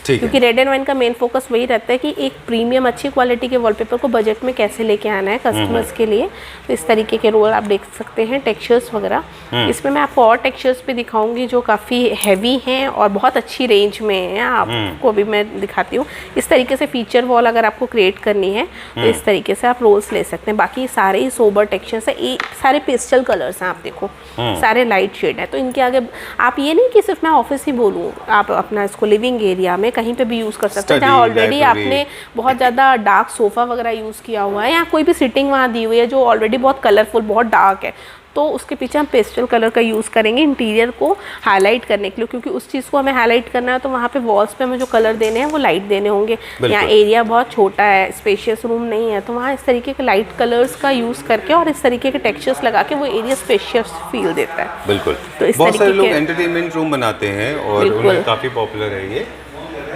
क्योंकि रेड एंड वाइन का मेन फोकस वही रहता है कि एक प्रीमियम अच्छी क्वालिटी के वॉलपेपर को बजट में कैसे लेके आना है कस्टमर्स के लिए। तो इस तरीके के रोल आप देख सकते हैं, टेक्सचर्स वगैरह। इसमें मैं आपको और टेक्सचर्स भी दिखाऊंगी जो काफ़ी हैवी हैं और बहुत अच्छी रेंज में हैं, आपको भी मैं दिखाती हूँ। इस तरीके से फीचर वॉल अगर आपको क्रिएट करनी है तो इस तरीके से आप रोल्स ले सकते हैं। बाकी सारे ही सोबर टेक्सचर्स है, सारे पेस्टल कलर्स हैं, आप देखो सारे लाइट शेड है। तो इनके आगे आप ये नहीं कि सिर्फ मैं ऑफिस ही बोलूँ, आप अपना इसको लिविंग एरिया में कहीं पे भी यूज़ कर सकते हैं, जहाँ ऑलरेडी आपने बहुत ज़्यादा डार्क सोफ़ा वगैरह यूज़ किया हुआ है, या कोई भी सिटिंग वहाँ दी हुई है जो ऑलरेडी बहुत कलरफुल, बहुत डार्क है, तो उसके पीछे हम पेस्टल कलर का यूज़ करेंगे इंटीरियर को हाईलाइट करने के लिए, क्योंकि उस चीज़ को हमें हाईलाइट करना है तो वहाँ पे वॉल्स पे हमें जो कलर देने हैं वो लाइट देने होंगे। यहाँ एरिया बहुत छोटा है, स्पेशियस रूम नहीं है, तो वहाँ इस तरीके के लाइट कलर्स का यूज़ करके और इस तरीके के टेक्सचर्स लगा के वो एरिया स्पेशियस फील देता है। बिल्कुल, तो इस बहुत सारे लोग एंटरटेनमेंट रूम बनाते हैं और उनमें काफ़ी पॉपुलर है ये,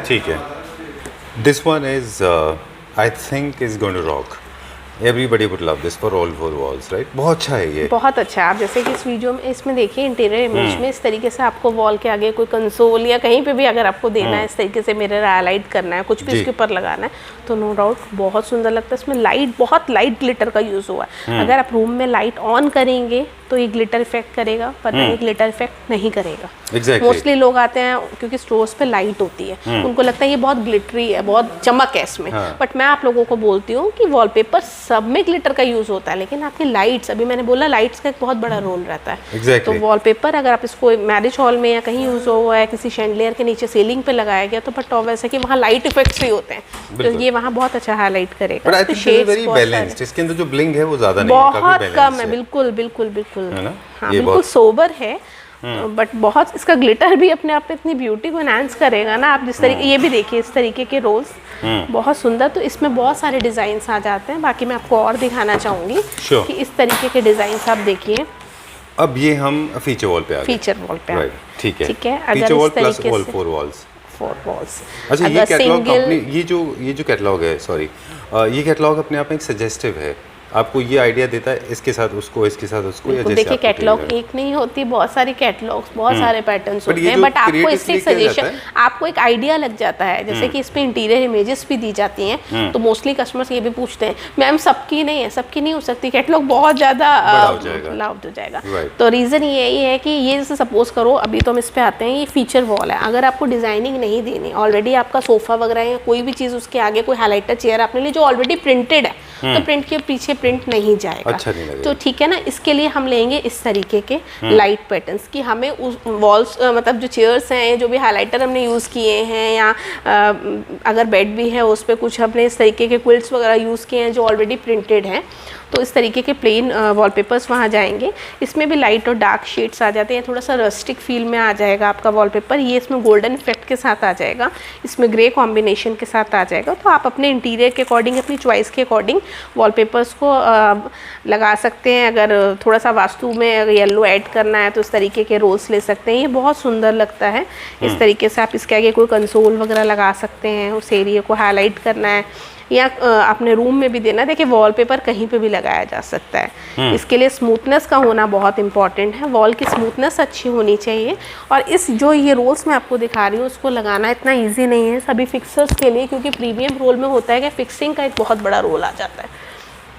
ठीक है। This one is I think is going to rock, everybody would love this for all 4 walls, right. बहुत अच्छा है ये, बहुत अच्छा है। आप जैसे कि इस वीडियो में इसमें देखिए इंटीरियर इमेज में इस तरीके से आपको वॉल के आगे कोई कंसोल या कहीं पे भी अगर आपको देना है, इस तरीके से मिरर हाईलाइट करना है, कुछ भी इसके ऊपर लगाना है, तो नो डाउट बहुत सुंदर लगता है। इसमें लाइट, बहुत लाइट ग्लिटर का यूज़ हुआ है। अगर आप रूम में लाइट ऑन करेंगे तो ये ग्लिटर इफेक्ट करेगा, पर ये ग्लिटर इफेक्ट नहीं करेगा। मोस्टली लोग आते हैं क्योंकि स्टोर्स पे लाइट होती है, उनको लगता है ये बहुत ग्लिटरी है, बहुत चमक है इसमें, बट मैं आप लोगों को बोलती हूँ कि वॉलपेपर सब में ग्लिटर का यूज होता है, लेकिन आपकी लाइट्स, अभी मैंने बोला लाइट्स का एक बहुत बड़ा रोल रहता है। तो वॉलपेपर अगर आप इसको मैरिज हॉल में या कहीं यूज हुआ है, किसी शैंडलियर के नीचे सीलिंग पे लगाया गया, तो बट वैसे कि वहाँ लाइट इफेक्ट्स ही होते हैं, तो ये वहाँ बहुत अच्छा हाईलाइट करेगा। तो शेड्स, इसके अंदर जो ब्लिंग है वो ज्यादा नहीं है, बहुत कम है, बिल्कुल बिल्कुल बिल्कुल, हाँ बिल्कुल सोबर है, बट बहुत इसका ग्लिटर भी अपने आप में इतनी ब्यूटी को एनहांस करेगा ना। आप जिस तरीके, ये भी देखिए इस तरीके के रोल्स बहुत सुंदर, तो इसमें बहुत सारे डिजाइन आ जाते हैं। बाकी मैं आपको और दिखाना चाहूंगी कि इस तरीके के डिजाइन आप देखिए, अब ये हम फीचर वॉल पे आ गए। फीचर वॉल पे राइट, ठीक है। ठीक है, फीचर अगर वॉल इस प्लस तरीके ऑल से 4 वॉल्स। 4 वॉल्स। अच्छा, ये अगर कैटलॉग सिंगल अपने ये जो कैटलॉग है, सॉरी, ये कैटलॉग अपने आप में एक सजेस्टिव है, आपको ये आइडिया देता है इसके साथ उसको, इसके साथ उसको, या बिल्कुल, जैसे देखिए आपको कैटलॉग चाहिए। एक नहीं होती, बहुत सारी कैटलॉग्स, बहुत सारे पैटर्न्स But होते ये हैं, जो बट आपको create इससे इसलिए किया सजेशन, जाता है? आपको एक आइडिया लग जाता है। जैसे कि इसमें इंटीरियर इमेजेस भी दी जाती हैं, तो मोस्टली कस्टमर्स ये भी पूछते हैं मैम सबकी नहीं है, सबकी नहीं हो सकती, कैटलॉग बहुत ज़्यादा बड़ा हो जाएगा। लाउड हो जाएगा। Right. तो रीज़न यही है कि ये जैसे सपोज करो, अभी तो हम इस पे आते हैं, ये फीचर वॉल है, अगर आपको डिजाइनिंग नहीं देनी, ऑलरेडी आपका सोफा वगैरह है या कोई भी चीज़ उसके आगे कोई हाईलाइटर चेयर आपने ली जो ऑलरेडी प्रिंटेड है, तो प्रिंट के पीछे प्रिंट नहीं जाएगा। अच्छा नहीं लगेगा। तो ठीक है ना, इसके लिए हम लेंगे इस तरीके के लाइट पैटर्न्स कि हमें उस वॉल्स मतलब जो चेयर्स हैं, जो भी हाइलाइटर हमने यूज़ किए हैं, या अगर बेड भी है उस पर कुछ हमने इस तरीके के क्विल्ट्स वगैरह यूज़ किए हैं जो ऑलरेडी प्रिंटेड हैं, तो इस तरीके के प्लेन वॉलपेपर्स वहाँ जाएंगे। इसमें भी लाइट और डार्क शेड्स आ जाते हैं, थोड़ा सा रस्टिक फील में आ जाएगा आपका वॉलपेपर। ये इसमें गोल्डन इफेक्ट के साथ आ जाएगा, इसमें ग्रे कॉम्बिनेशन के साथ आ जाएगा। तो आप अपने इंटीरियर के अकॉर्डिंग, अपनी चॉइस के अकॉर्डिंग वॉलपेपर्स को लगा सकते हैं। अगर थोड़ा सा वास्तु में अगर येलो ऐड करना है तो इस तरीके के रोल्स ले सकते हैं, ये बहुत सुंदर लगता है। इस तरीके से आप इसके आगे कोई कंसोल वगैरह लगा सकते हैं, उस एरिया को हाईलाइट करना है, या अपने रूम में भी देना। देखिए वॉलपेपर कहीं पे भी लगाया जा सकता है। इसके लिए स्मूथनेस का होना बहुत इंपॉर्टेंट है, वॉल की स्मूथनेस अच्छी होनी चाहिए। और इस जो ये रोल्स मैं आपको दिखा रही हूँ, उसको लगाना इतना इजी नहीं है सभी फिक्सर्स के लिए, क्योंकि प्रीमियम रोल में होता है कि फिक्सिंग का एक बहुत बड़ा रोल आ जाता है।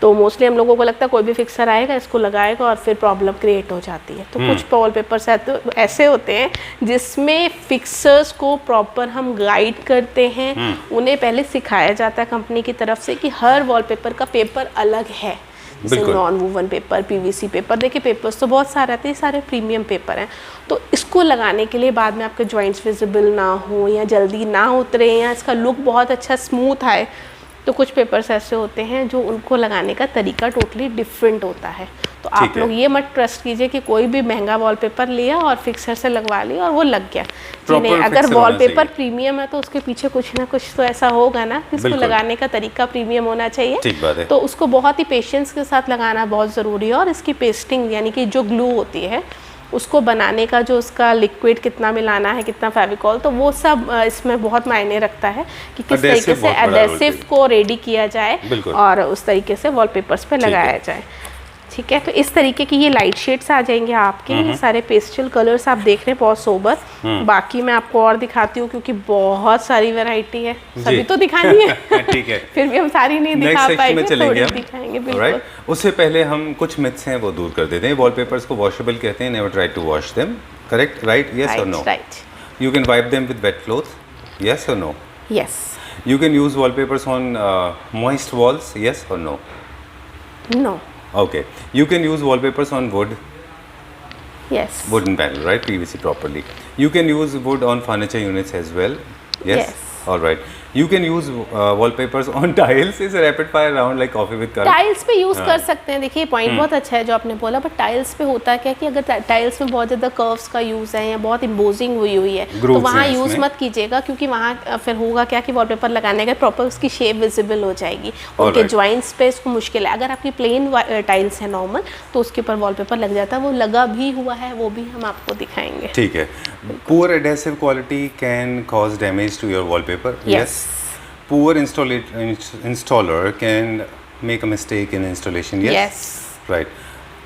तो मोस्टली हम लोगों को लगता है कोई भी फिक्सर आएगा इसको लगाएगा और फिर प्रॉब्लम क्रिएट हो जाती है। तो कुछ वॉलपेपर्स ऐसे होते हैं जिसमें फिक्सर्स को प्रॉपर हम गाइड करते हैं, उन्हें पहले सिखाया जाता है कंपनी की तरफ से कि हर वॉलपेपर का पेपर अलग है, जैसे non woven paper, PVC paper. देखिए पेपर्स तो बहुत सारे आते हैं, सारे प्रीमियम पेपर हैं। तो इसको लगाने के लिए बाद में आपके जॉइंट्स विजिबल ना हो या जल्दी ना उतरे या इसका लुक बहुत अच्छा स्मूथ आए, तो कुछ पेपर्स ऐसे होते हैं जो उनको लगाने का तरीका टोटली डिफरेंट होता है। तो आप लोग ये मत ट्रस्ट कीजिए कि कोई भी महंगा वॉलपेपर लिया और फिक्सर से लगवा लिया और वो लग गया जी, नहीं। अगर वॉलपेपर प्रीमियम है तो उसके पीछे कुछ ना कुछ तो ऐसा होगा ना, इसको लगाने का तरीका प्रीमियम होना चाहिए। ठीक बात है। तो उसको बहुत ही पेशेंस के साथ लगाना बहुत ज़रूरी है। और इसकी पेस्टिंग यानी कि जो ग्लू होती है उसको बनाने का, जो उसका लिक्विड कितना मिलाना है, कितना फेविकॉल, तो वो सब इसमें बहुत मायने रखता है कि किस तरीके से एडेसिव को रेडी किया जाए और उस तरीके से वॉलपेपर्स पे लगाया जाए। ठीक है, तो इस तरीके की ये लाइट शेड्स आ जाएंगे आपके। ये सारे पेस्टल कलर्स आप देख रहे हैं, बहुत सोबर। बाकी मैं आपको और दिखाती हूँ क्योंकि बहुत सारी वैरायटी है, सभी तो दिखानी है। ठीक है, फिर भी हम सारी नहीं दिखा पाएंगे, थोड़ी दिखाएंगे बिल्कुल। उससे पहले हम कुछ मिथ्स हैं वो दूर कर देते हैं। वॉलपेपर्स को वॉशेबल कहते हैं, never try to wash them, correct? Right, yes और no? Right. You can wipe them with wet cloth, yes or no? Yes. You can use wallpapers on moist walls, yes or no? No. Okay. You can use wallpapers on wood, Yes. wooden panel, right? PVC properly. You can use wood on furniture units as well, yes? Yes. All right. You can use wallpapers on tiles. It's a rapid fire round like coffee with curry. Tiles पे use कर सकते हैं। देखिए point बहुत अच्छा है जो आपने बोला, बट टाइल्स पे होता है क्या कि अगर टाइल्स में बहुत ज़्यादा कर्व्स का यूज़ है या बहुत इम्पोजिंग हुई है तो वहाँ यूज़ मत कीजिएगा, क्योंकि वहाँ फिर होगा क्या कि वॉलपेपर लगाने का प्रॉपर उसकी शेप विजिबल हो जाएगी, उनके जॉइंट्स पे इसको मुश्किल है। अगर आपकी प्लेन टाइल्स है नॉर्मल तो उसके ऊपर वॉलपेपर लग जाता है, वो लगा भी हुआ है, वो भी हम आपको दिखाएंगे। ठीक है। Poor adhesive quality can cause damage to your wallpaper. Yes. Poor installer can make a mistake in installation. Yes. Yes. Right.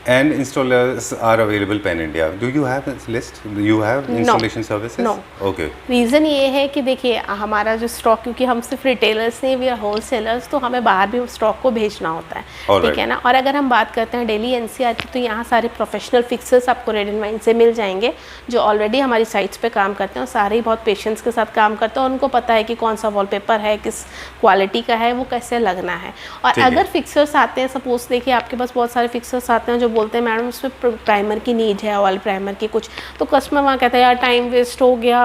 And installers are available pan India. Do you have a list? Do you have installation services? No. Okay. Reason ये है कि देखिए हमारा जो stock, क्योंकि हम सिर्फ retailers नहीं, वी आर होलसेलर्स, तो हमें बाहर भी स्टॉक को भेजना होता है, ठीक है ना। और अगर हम बात करते हैं दिल्ली एनसीआर की, तो यहाँ सारे प्रोफेशनल फिक्सर्स आपको रेड एंड वाइन से मिल जाएंगे जो ऑलरेडी हमारी साइट्स पे काम करते हैं और सारे ही बहुत पेशेंस के साथ काम करते हैं और उनको पता है कि कौन सा वॉलपेपर है, किस क्वालिटी का है, वो कैसे लगना है। और अगर फिक्सर्स आते हैं, सपोज देखिए आपके पास बहुत सारे फिक्सर्स आते हैं जो बोलते हैं मैडम उसमें प्राइमर की नीड है, ऑयल प्राइमर की कुछ, तो कस्टमर वहाँ कहता है यार टाइम वेस्ट हो गया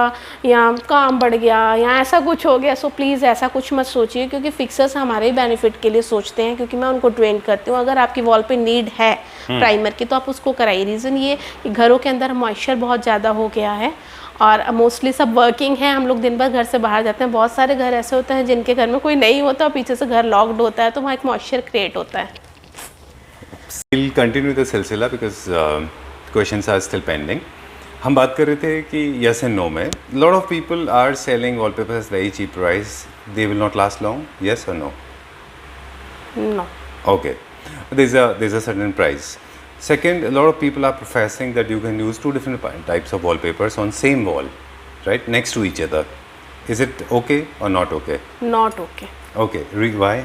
या काम बढ़ गया या ऐसा कुछ हो गया। सो प्लीज़ ऐसा कुछ मत सोचिए, क्योंकि फिक्सर्स हमारे बेनिफिट के लिए सोचते हैं, क्योंकि मैं उनको ट्रेन करती हूँ। अगर आपकी वॉल पे नीड है प्राइमर की तो आप उसको कराइए। रीज़न ये कि घरों के अंदर मॉइस्चर बहुत ज़्यादा हो गया है और मोस्टली सब वर्किंग है, हम लोग दिन भर घर से बाहर जाते हैं। बहुत सारे घर ऐसे होते हैं जिनके घर में कोई नहीं होता और पीछे से घर लॉक्ड होता है, तो वहाँ एक मॉइस्चर क्रिएट होता है। We'll continue the silsila because questions are still pending. हम बात कर रहे थे कि यस एंड नो में lot of people are selling wallpapers very cheap price, they will not last long, yes और no? No. Okay, there's a certain price. Second, a lot of people are professing that you can use two different types of wallpapers on same wall, right, next to each other. Is it okay or not okay? Not okay. Okay, why?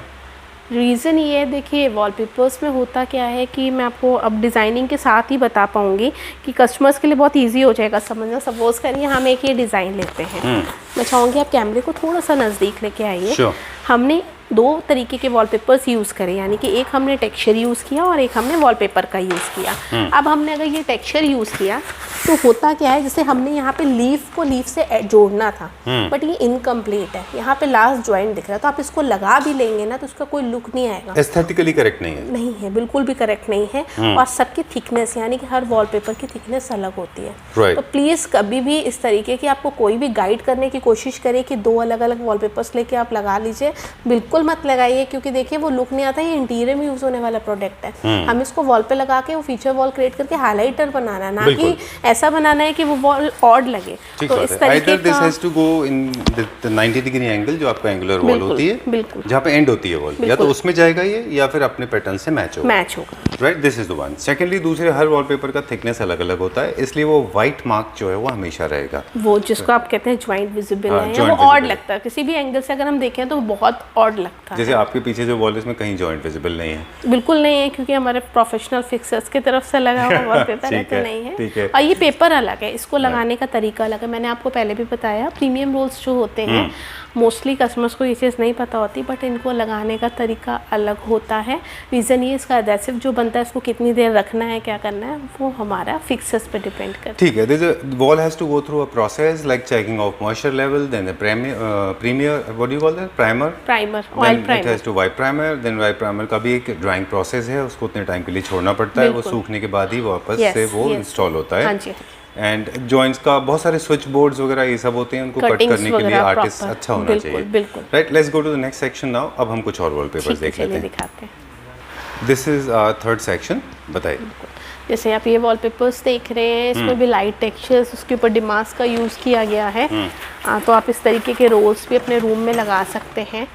Reason ये है, देखिए wallpapers में होता क्या है कि मैं आपको अब डिज़ाइनिंग के साथ ही बता पाऊँगी कि कस्टमर्स के लिए बहुत इजी हो जाएगा समझना। सपोज करिए हम एक ये डिज़ाइन लेते हैं, मैं चाहूँगी आप कैमरे को थोड़ा सा नज़दीक लेके आइए। Sure. हमने दो तरीके के वॉलपेपर्स यूज़ करें, यानी कि एक हमने टेक्सचर यूज़ किया और एक हमने वॉलपेपर का यूज़ किया। अब हमने अगर ये टेक्सचर यूज़ किया तो होता क्या है, जैसे हमने यहाँ पे लीफ को लीफ से जोड़ना था, बट ये इनकम्प्लीट है, यहाँ पे लास्ट जॉइंट दिख रहा है, तो आप इसको लगा भी लेंगे ना तो उसका कोई लुक नहीं आएगा। एस्थेटिकली करेक्ट नहीं है। नहीं है, बिल्कुल भी करेक्ट नहीं है। और सबकी थिकनेस, यानी कि हर वॉलपेपर की थिकनेस अलग होती है। Right. तो प्लीज़ कभी भी इस तरीके की आपको कोई भी गाइड करने की कोशिश करे कि दो अलग अलग वॉलपेपर्स लेके आप लगा लीजिए, बिल्कुल मत लगाइए, क्योंकि देखिए वो लुक नहीं आता। ये इंटीरियर में यूज़ होने वाला प्रोडक्ट है, हम इसको वॉल पे लगा के वो फीचर वॉल क्रिएट करके हाईलाइटर बनाना, ना कि ऐसा बनाना है कि वो वॉल ऑड लगे। तो इस तरीके this has to go in the 90 degree angle, जो आपका एंगुलर वॉल होती है, बिल्कुल जहाँ पे एंड होती है वॉल, या तो उसमें जाएगा ये या फिर अपने पैटर्न से मैच होगा। Right, this is the one. Secondly, दूसरे हर वॉलपेपर का थिकनेस अलग अलग होता है, इसलिए वो व्हाइट मार्क जो है वो हमेशा रहेगा, वो जिसको आप कहते हैं ज्वाइंट विजिबल है, वो ऑड लगता है। किसी भी एंगल से अगर हम देखें तो बहुत ऑड लगता है। जैसे आपके पीछे जो वॉल है इसमें कहीं जॉइंट विजिबल नहीं है, बिल्कुल नहीं है, क्योंकि हमारे प्रोफेशनल फिक्सर्स की तरफ से लगा हुआ वॉलपेपर है, तो नहीं है। ठीक है। और ये पेपर अलग है, इसको लगाने का तरीका अलग है। मैंने आपको पहले भी बताया, प्रीमियम रोल्स जो होते हैं मोस्टली कस्टमर्स को ये चीज़ नहीं पता होती, बट इनको लगाने का तरीका अलग होता है। रीज़न ये, इसका एडेसिव जो बनता है इसको कितनी देर रखना है, क्या करना है, वो हमारा फिक्सर्स पे डिपेंड करता है। ठीक है। This wall has to go through a process like checking of moisture level, then the premier what do you call that, primer, oil primer, it has to white primer, then white primer का भी एक drawing process है, उसको उतने time के लिए छोड़ना पड़ता है, वो सूखने के बाद ही वापस से वो इंस्टॉल होता है। हाँ जी। एंड जॉइंट्स का बहुत सारे स्विच बोर्ड्स वगैरह ये सब होते हैं, उनको कट करने के लिए आर्टिस्ट अच्छा होना चाहिए। बिल्कुल। Right, let's go to the next section now. अब हम कुछ और वॉलपेपर्स देख लेते हैं। दिखाते हैं। दिस इज थर्ड सेक्शन, बताइए। जैसे आप ये वॉलपेपर्स देख रहे हैं, इसमें भी लाइट टेक्सचर्स, उसके ऊपर डिमास्क का यूज़ किया गया है। तो आप इस तरीके के रोल्स भी अपने रूम में लगा सकते हैं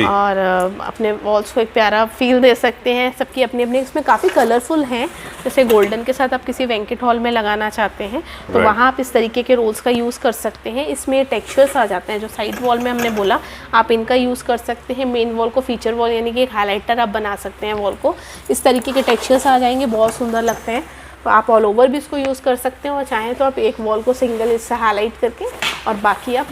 और अपने वॉल्स को एक प्यारा फील दे सकते हैं। सबकी अपनी अपनी, इसमें काफ़ी कलरफुल हैं। जैसे गोल्डन के साथ आप किसी बैंकेट हॉल में लगाना चाहते हैं तो वहाँ आप इस तरीके के रोल्स का यूज़ कर सकते हैं। इसमें टेक्सचर्स आ जाते हैं, जो साइड वॉल में हमने बोला आप इनका यूज़ कर सकते हैं। मेन वॉल को फीचर वॉल, यानी कि एक हाईलाइटर आप बना सकते हैं वॉल को। इस तरीके के टेक्सचर्स आ जाएंगे, बहुत सुंदर लगते हैं। तो आप ऑल ओवर भी इसको यूज़ कर सकते हैं, और चाहें तो आप एक वॉल को सिंगल इससे हाईलाइट करके और बाकी आप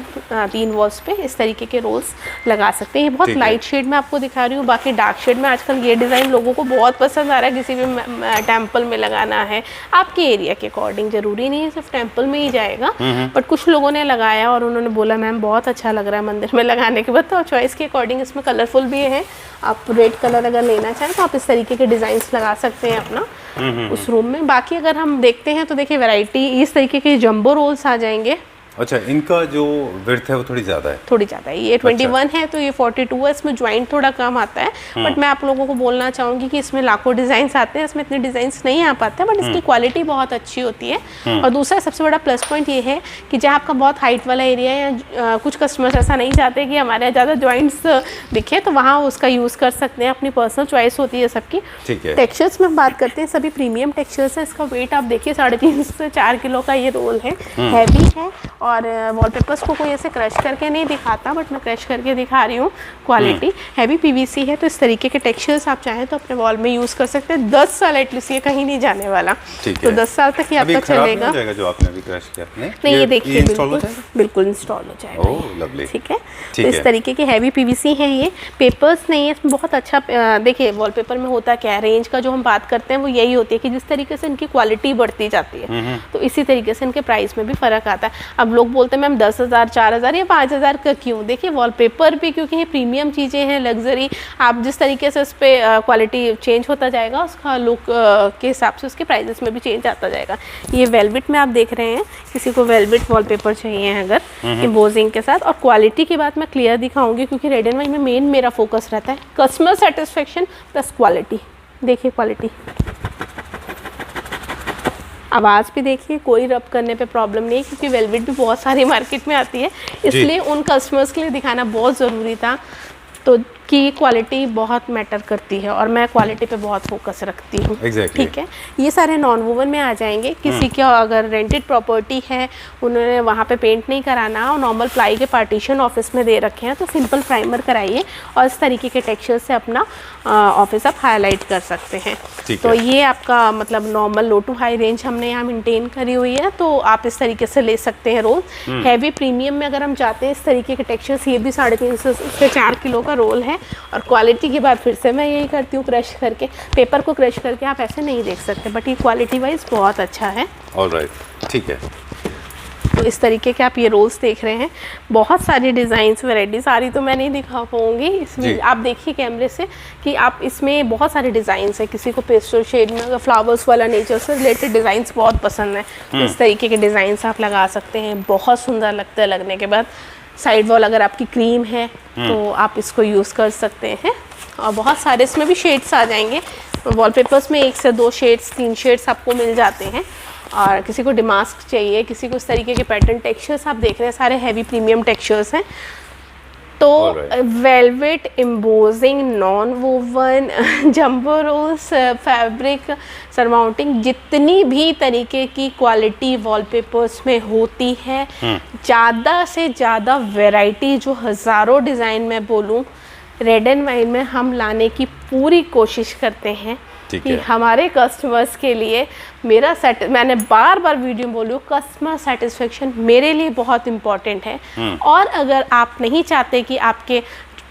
3 वॉल्स पे इस तरीके के रोल्स लगा सकते हैं। ये बहुत लाइट शेड में आपको दिखा रही हूँ, बाकी डार्क शेड में आजकल ये डिज़ाइन लोगों को बहुत पसंद आ रहा है। किसी भी टेम्पल में लगाना है, आपके एरिया के अकॉर्डिंग, ज़रूरी नहीं है सिर्फ टेम्पल में ही जाएगा, बट कुछ लोगों ने लगाया और उन्होंने बोला मैम बहुत अच्छा लग रहा है मंदिर में लगाने के बाद। तो चॉइस के अकॉर्डिंग इसमें कलरफुल भी है, आप रेड कलर अगर लेना चाहें तो आप इस तरीके के डिज़ाइंस लगा सकते हैं अपना उस रूम में। बाकी अगर हम देखते हैं तो देखिए वैरायटी, इस तरीके के जंबो रोल्स आ जाएंगे। अच्छा, इनका जो विड्थ है वो थोड़ी ज़्यादा है, थोड़ी ज़्यादा है। ये 21 है तो ये 42 है, इसमें ज्वाइंट थोड़ा कम आता है। बट मैं आप लोगों को बोलना चाहूँगी कि इसमें लाखों डिज़ाइंस आते हैं, इसमें इतने डिज़ाइंस नहीं आ पाते, बट इसकी क्वालिटी बहुत अच्छी होती है। और दूसरा सबसे बड़ा प्लस पॉइंट ये है कि जहाँ आपका बहुत हाइट वाला एरिया है, या कुछ कस्टमर्स ऐसा नहीं चाहते कि हमारे ज़्यादा ज्वाइंट्स दिखे, तो वहाँ उसका यूज़ कर सकते हैं। अपनी पर्सनल चॉइस होती है सबकी। टेक्सचर्स में बात करते हैं, सभी प्रीमियम टेक्सचर्स है। इसका वेट आप देखिए 3.5 से 4 किलो का ये रोल है, हैवी है। और वॉलपेपर्स को कोई ऐसे क्रश करके नहीं दिखाता, बट मैं क्रश करके दिखा रही हूँ। क्वालिटी हैवी पीवीसी है, तो इस तरीके के टेक्सचर्स आप चाहें तो अपने वॉल में यूज़ कर सकते हैं। 10 साल एटलीस्ट ये कहीं नहीं जाने वाला, तो 10 साल तक ही आपका चलेगा। जो आपने अभी क्रश किया नहीं, ये देखिए बिल्कुल इंस्टॉल हो जाएगा। ओह लवली, ठीक है। तो इस तरीके के हैवी पीवीसी है, ये पेपर्स नहीं है इसमें। बहुत अच्छा देखिए वॉलपेपर में होता क्या है, रेंज का जो हम बात करते हैं वो यही होती है कि जिस तरीके से इनकी क्वालिटी बढ़ती जाती है तो इसी तरीके से इनके प्राइस में भी फ़र्क आता है। अब लोग बोलते हैं मैम 10,000, 4,000 या 5,000 का क्यों? देखिए वॉलपेपर भी क्योंकि ये प्रीमियम चीज़ें हैं, लग्जरी, आप जिस तरीके से उस पर क्वालिटी चेंज होता जाएगा, उसका लुक के हिसाब से उसके प्राइजेस में भी चेंज आता जाएगा। ये वेलवेट में आप देख रहे हैं, किसी को वेलवेट वॉलपेपर चाहिए अगर एम्बोजिंग के साथ। और क्वालिटी की बात मैं क्लियर दिखाऊंगी, क्योंकि रेड एंड वाइट में मेन मेरा फोकस रहता है कस्टमर सेटिस्फेक्शन प्लस क्वालिटी। देखिए क्वालिटी आवाज़ भी देखिए, कोई रब करने पे प्रॉब्लम नहीं है, क्योंकि वेलवेट भी बहुत सारी मार्केट में आती है, इसलिए उन कस्टमर्स के लिए दिखाना बहुत ज़रूरी था। तो की क्वालिटी बहुत मैटर करती है और मैं क्वालिटी पे बहुत फोकस रखती हूँ। Exactly. ठीक है, ये सारे नॉन वोवन में आ जाएंगे। किसी का अगर रेंटेड प्रॉपर्टी है, उन्होंने वहाँ पे पेंट नहीं कराना और नॉर्मल प्लाई के पार्टीशन ऑफिस में दे रखे हैं, तो सिंपल प्राइमर कराइए और इस तरीके के टेक्सचर से अपना ऑफिस आप हाईलाइट कर सकते हैं। तो ये आपका मतलब normal low to high range हमने यहाँ मेंटेन करी हुई है, तो आप इस तरीके से ले सकते हैं रोल। हैवी प्रीमियम में अगर हम चाहते हैं इस तरीके के टेक्सचर्स, ये भी 350 से 4 किलो का रोल है। और क्वालिटी की बात फिर से मैं यही करती हूँ, क्रश करके पेपर को क्रश करके आप ऐसे नहीं देख सकते, बट ये क्वालिटी वाइज बहुत अच्छा है। ऑलराइट, ठीक है। तो इस तरीके के आप ये रोल्स देख रहे हैं, बहुत सारी डिज़ाइंस वैरायटी, सारी तो मैं नहीं दिखा पाऊंगी इसमें। आप देखिए कैमरे से कि आप इसमें बहुत सारे डिज़ाइंस है। किसी को पेस्टल शेड में अगर फ्लावर्स वाला नेचर से रिलेटेड डिज़ाइंस बहुत पसंद है, तो इस तरीके के डिज़ाइंस आप लगा सकते हैं, बहुत सुंदर लगता है लगने के बाद। साइड वॉल अगर आपकी क्रीम है तो आप इसको यूज़ कर सकते हैं। और बहुत सारे इसमें भी शेड्स आ जाएंगे वॉलपेपर्स में, 1 से 2 शेड्स 3 शेड्स आपको मिल जाते हैं। और किसी को डिमास्क चाहिए, किसी को इस तरीके के पैटर्न टेक्सचर्स आप देख रहे हैं, सारे हैवी प्रीमियम टेक्सचर्स हैं। तो velvet, embossing, non woven, jumbo rolls, fabric surmounting, जितनी भी तरीके की क्वालिटी वॉलपेपर्स में होती है, ज़्यादा से ज़्यादा वैरायटी, जो हज़ारों डिज़ाइन में बोलूँ, रेड एंड वाइन में हम लाने की पूरी कोशिश करते हैं कि हमारे कस्टमर्स के लिए मैंने बार बार वीडियो में बोलूँ, कस्टमर सेटिस्फेक्शन मेरे लिए बहुत इम्पॉर्टेंट है। और अगर आप नहीं चाहते कि आपके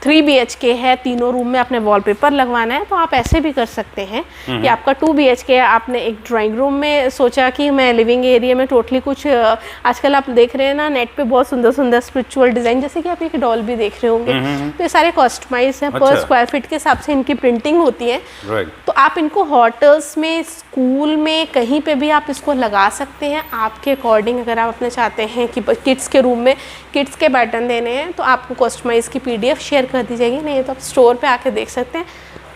3 BHK है, तीनों रूम में आपने वॉलपेपर लगवाना है, तो आप ऐसे भी कर सकते हैं कि आपका 2 BHK है, आपने एक ड्राइंग रूम में सोचा कि मैं लिविंग एरिया में टोटली कुछ, आजकल आप देख रहे हैं ना नेट पे बहुत सुंदर सुंदर स्पिरिचुअल डिज़ाइन, जैसे कि आप एक डॉल भी देख रहे होंगे, तो ये सारे कस्टमाइज हैं, पर स्क्वायर फीट के हिसाब से इनकी प्रिंटिंग होती है। तो आप इनको होटल्स में, स्कूल में, कहीं पे भी आप इसको लगा सकते हैं आपके अकॉर्डिंग। अगर आप अपने चाहते हैं कि किड्स के रूम में किड्स के पैटर्न देने हैं, तो आपको कस्टमाइज की PDF शेयर कर दी जाएगी, नहीं तो आप स्टोर पे आके देख सकते हैं।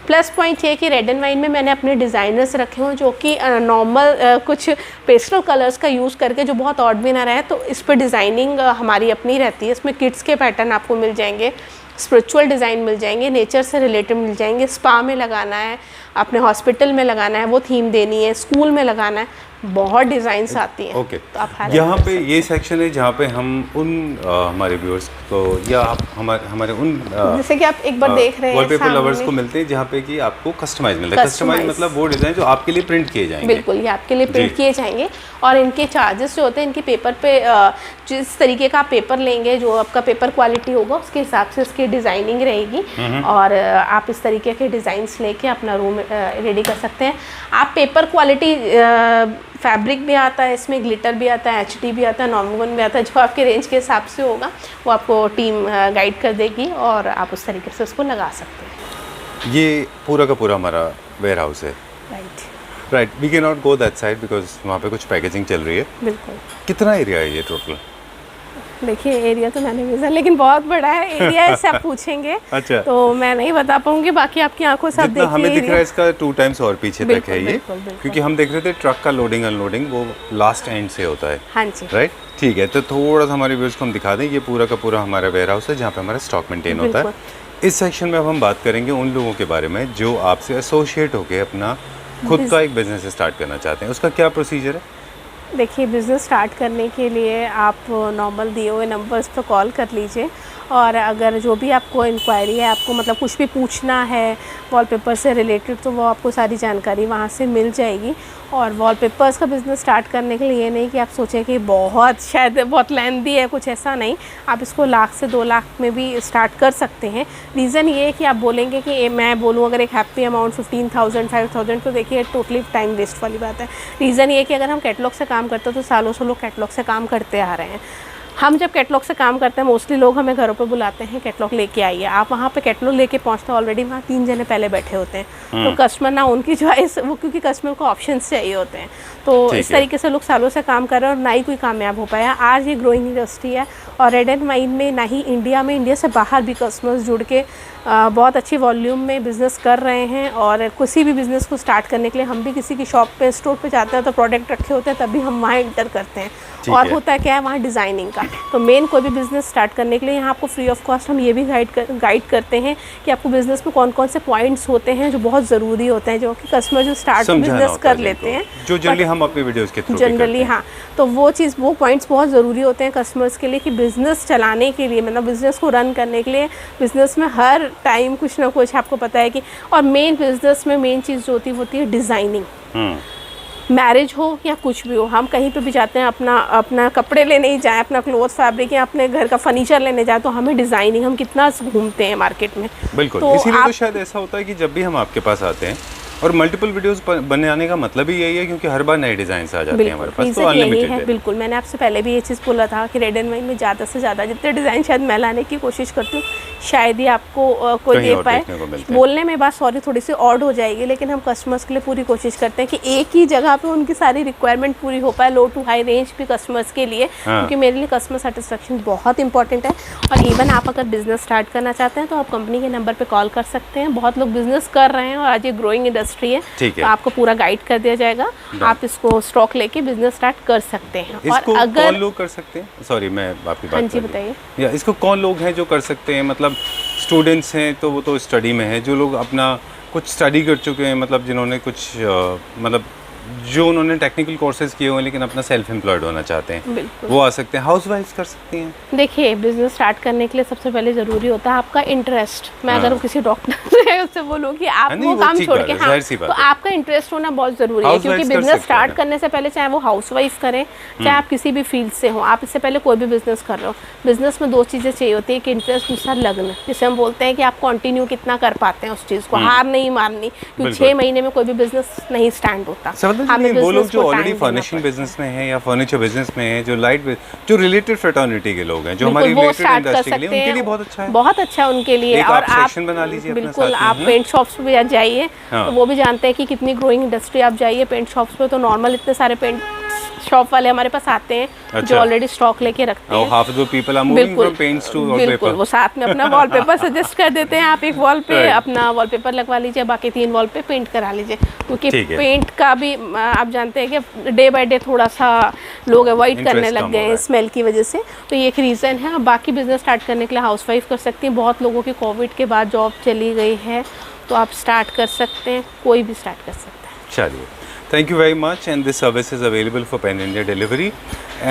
प्लस पॉइंट ये कि रेड एंड वाइन में मैंने अपने डिज़ाइनर्स रखे हुए जो कि नॉर्मल कुछ पेस्टल कलर्स का यूज़ करके, जो बहुत ऑड भी ना रहे, तो इस पर डिज़ाइनिंग हमारी अपनी रहती है। इसमें किड्स के पैटर्न आपको मिल जाएंगे, स्पिरिचुअल डिज़ाइन मिल जाएंगे, नेचर से रिलेटेड मिल जाएंगे, स्पा में लगाना है, अपने हॉस्पिटल में लगाना है वो थीम देनी है, स्कूल में लगाना है, बहुत डिज़ाइंस आती हैं। ओके, तो आप यहाँ पे ये सेक्शन है जहाँ पे हम उन हमारे व्यूअर्स को या आप हमारे उन जैसे कि आप एक बार देख रहे हैं वॉलपेपर लवर्स को मिलते हैं, जहाँ पे कि आपको कस्टमाइज मिलता है। कस्टमाइज मतलब वो डिज़ाइन जो आपके लिए प्रिंट किए जाएंगे। बिल्कुल, ये आपके लिए प्रिंट किए जाएंगे। और इनके चार्जेस जो होते हैं, इनके पेपर पे जिस तरीके का आप पेपर लेंगे, जो आपका पेपर क्वालिटी होगा उसके हिसाब से इसकी डिज़ाइनिंग रहेगी। और आप इस तरीके के डिज़ाइंस लेके अपना रूम रेडी कर सकते हैं। आप पेपर क्वालिटी, फैब्रिक भी आता है इसमें, ग्लिटर भी आता है, HD भी आता है, नॉर्मल भी आता है, जो आपके रेंज के हिसाब से होगा वो आपको टीम गाइड कर देगी और आप उस तरीके से उसको लगा सकते हैं। ये पूरा का पूरा हमारा वेयर हाउस है। Right, we can not go that side because वहाँ पे कुछ पैकेजिंग चल रही है। बिल्कुल। कितना एरिया है ये टोटल? देखिए एरिया तो मैंने भेजा, लेकिन बहुत बड़ा है एरिया, इससे आप पूछेंगे अच्छा, तो मैं नहीं बता पाऊंगी, बाकी आपकी आंखों से आप देखिए। हमें दिख रहा है इसका 2 टाइम्स और पीछे तक है ये, क्योंकि हम देख रहे थे ट्रक का लोडिंग अनलोडिंग वो लास्ट एंड से होता है। हाँ जी, राइट, ठीक है। तो थोड़ा सा हमारे व्यूअर्स को हम दिखा दें, ये पूरा का पूरा हमारा वेयर हाउस है जहाँ पे हमारा स्टॉक मेंटेन होता है। इस सेक्शन में अब हम बात करेंगे उन लोगों के बारे में जो आपसे एसोसिएट होकर अपना खुद का एक बिजनेस स्टार्ट करना चाहते हैं। उसका क्या प्रोसीजर है? देखिए, बिज़नेस स्टार्ट करने के लिए आप नॉर्मल दिए हुए नंबर्स पर कॉल कर लीजिए, और अगर जो भी आपको इंक्वायरी है, आपको मतलब कुछ भी पूछना है वॉलपेपर से रिलेटेड, तो वो आपको सारी जानकारी वहाँ से मिल जाएगी। और वॉलपेपर्स का बिज़नेस स्टार्ट करने के लिए ये नहीं कि आप सोचें कि शायद बहुत लेंथी है, कुछ ऐसा नहीं। आप इसको 1 लाख से 2 लाख में भी स्टार्ट कर सकते हैं। रीज़न ये है कि आप बोलेंगे कि मैं बोलूँ अगर एक हैप्पी अमाउंट 15,000 5,000, तो देखिए टोटली टाइम वेस्ट वाली बात है। रीज़न ये है कि अगर हम कैटलॉग से काम करते हैं तो सालों से लोग कैटलॉग से काम करते आ रहे हैं। हम जब कैटलॉग से काम करते हैं मोस्टली लोग हमें घरों पे बुलाते हैं कैटलॉग लेके आइए। आप वहाँ पे कैटलॉग लेके पहुँचते ऑलरेडी वहाँ 3 जने पहले बैठे होते हैं, तो कस्टमर ना उनकी चॉइस वो, क्योंकि कस्टमर को ऑप्शंस चाहिए होते हैं, तो इस तरीके से लोग सालों से काम कर रहे हैं और ना ही कोई कामयाब हो पाया। आज ये ग्रोइंग इंडस्ट्री है और रेड एंड वाइन में ना ही इंडिया में, इंडिया से बाहर भी कस्टमर्स जुड़ के बहुत अच्छी वॉल्यूम में बिज़नेस कर रहे हैं। और किसी भी बिज़नेस को स्टार्ट करने के लिए हम भी किसी की शॉप पे स्टोर पे जाते हैं तो प्रोडक्ट रखे होते हैं तभी हम वहाँ एंटर करते हैं। और होता है क्या है वहाँ डिज़ाइनिंग का, तो मेन कोई भी बिज़नेस स्टार्ट करने के लिए यहाँ आपको फ्री ऑफ कॉस्ट हम ये भी गाइड करते हैं कि आपको बिज़नेस में कौन कौन से पॉइंट्स होते हैं जो बहुत ज़रूरी होते हैं, जो कि कस्टमर जो स्टार्ट बिज़नेस कर लेते हैं, जो जनरली हम अपने वीडियोस के थ्रू जनरली। हाँ, तो वो पॉइंट्स बहुत ज़रूरी होते हैं कस्टमर्स के लिए कि बिज़नेस चलाने के लिए, मतलब बिज़नेस को रन करने के लिए, बिज़नेस में हर टाइम कुछ ना कुछ आपको पता है कि, और मेन बिज़नेस में मेन चीज़ जो होती है डिज़ाइनिंग। मैरिज हो या कुछ भी हो, हम कहीं पे भी जाते हैं, अपना कपड़े लेने ही जाएं, अपना क्लोथ फैब्रिक या अपने घर का फर्नीचर लेने जाएं, तो हमें डिज़ाइनिंग, हम कितना घूमते हैं मार्केट में। बिल्कुल, तो इसीलिए तो शायद ऐसा होता है कि जब भी हम आपके पास आते हैं, और मल्टीपल वीडियोस बनाने का मतलब ही यही है क्योंकि हर बार नए डिजाइन आ जाते हैं हमारे पास, तो अनलिमिटेड है। बिल्कुल, मैंने आपसे पहले भी ये चीज़ बोला था कि रेड एंड वाइन में ज़्यादा से ज़्यादा जितने डिज़ाइन शायद मैं लाने की कोशिश करती हूँ शायद ही आपको कोई दे पाए। बोलने में बात सॉरी थोड़ी सी ऑड हो जाएगी, लेकिन हम कस्टमर्स के लिए पूरी कोशिश करते हैं कि एक ही जगह पे उनकी सारी रिक्वायरमेंट पूरी हो पाए, लो टू हाई रेंज भी कस्टमर्स के लिए, क्योंकि मेरे लिए कस्टमर सेटिस्फेक्शन बहुत इंपॉर्टेंट है। और इवन आप अगर बिजनेस स्टार्ट करना चाहते हैं तो आप कंपनी के नंबर पर कॉल कर सकते हैं। बहुत लोग बिजनेस कर रहे हैं और आज ये ग्रोइंग इंडस्ट्री है, तो आपको पूरा गाइड कर दिया जाएगा, आप इसको स्टॉक लेके बिजनेस स्टार्ट कर सकते हैं। और अगर कौन लोग कर सकते हैं, सॉरी मैं आपकी बात, हाँ जी बताइए, या इसको कौन लोग हैं जो कर सकते हैं, मतलब स्टूडेंट्स हैं तो वो तो स्टडी में है, जो लोग अपना कुछ स्टडी कर चुके हैं, मतलब जिन्होंने कुछ मतलब जो उन्होंने टेक्निकल कोर्सेज किए हुए हैं लेकिन अपना सेल्फ एम्प्लॉयड होना चाहते हैं, वो आ सकते हैं, हाउस वाइफ कर सकती हैं। देखिए, बिजनेस स्टार्ट करने के लिए सबसे पहले ज़रूरी होता है आपका इंटरेस्ट। मैं अगर किसी डॉक्टर है उससे बोलूँ कि आप वो काम छोड़ के, हाँ, तो आपका इंटरेस्ट होना बहुत ज़रूरी है, क्योंकि बिजनेस स्टार्ट करने से पहले चाहे वो हाउस वाइफ करें, चाहे आप किसी भी फील्ड से हो, आप इससे पहले कोई भी बिजनेस कर रहे हो, बिजनेस में 2 चीज़ें चाहिए होती है कि इंटरेस्ट, दूसरा लगन, जिसे हम बोलते हैं कि आप कंटिन्यू कितना कर पाते हैं उस चीज़ को, हार नहीं मारनी, क्योंकि 6 महीने में कोई भी बिजनेस नहीं स्टैंड होता। वो लोग जो ऑलरेडी फर्निशिंग बिजनेस में है या फर्नीचर बिजनेस में है, जो रिलेटेड फ्रेटर्निटी के लोग हैं, जो हमारी रिलेटेड इंडस्ट्री के लिए, उनके लिए बहुत अच्छा है, बहुत अच्छा है उनके लिए। और आप सेक्शन बना लीजिए, बिल्कुल, आप पेंट शॉप्स पे भी जाइए तो वो भी जानते हैं कि कितनी ग्रोइंग इंडस्ट्री। आप जाइए पेंट शॉप्स पे तो नॉर्मल इतने सारे पेंट शॉप वाले हमारे पास आते हैं जो ऑलरेडी स्टॉक लेके रखते हैं। Half the people are moving from paints to wallpaper. बिल्कुल, वो साथ में अपना वॉलपेपर सजेस्ट कर देते हैं, आप एक वॉल पे अपना वॉलपेपर लगवा लीजिए, बाकी 3 वॉल पे पेंट करा लीजिए, क्योंकि पेंट का भी आप जानते हैं कि डे बाय डे थोड़ा सा लोग अवॉइड करने लग गए हैं स्मेल की वजह से, तो ये एक रीज़न है। बाकी बिजनेस स्टार्ट करने के लिए हाउस वाइफ कर सकती हैं। बहुत लोगों की कोविड के बाद जॉब चली गई है, तो आप स्टार्ट कर सकते हैं, कोई भी स्टार्ट कर सकता है। चलिए, thank you very much, and this service is available for Pan India delivery.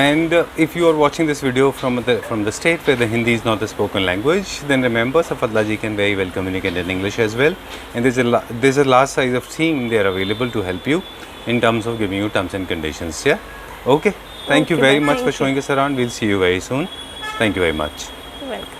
And if you are watching this video from the state where the Hindi is not the spoken language, then remember Safadla ji can very well communicate in English as well, and there's a large size of team they are available to help you in terms of giving you terms and conditions. Yeah, okay, thank you very much for showing us around. We'll see you very soon. Thank you very much. Welcome.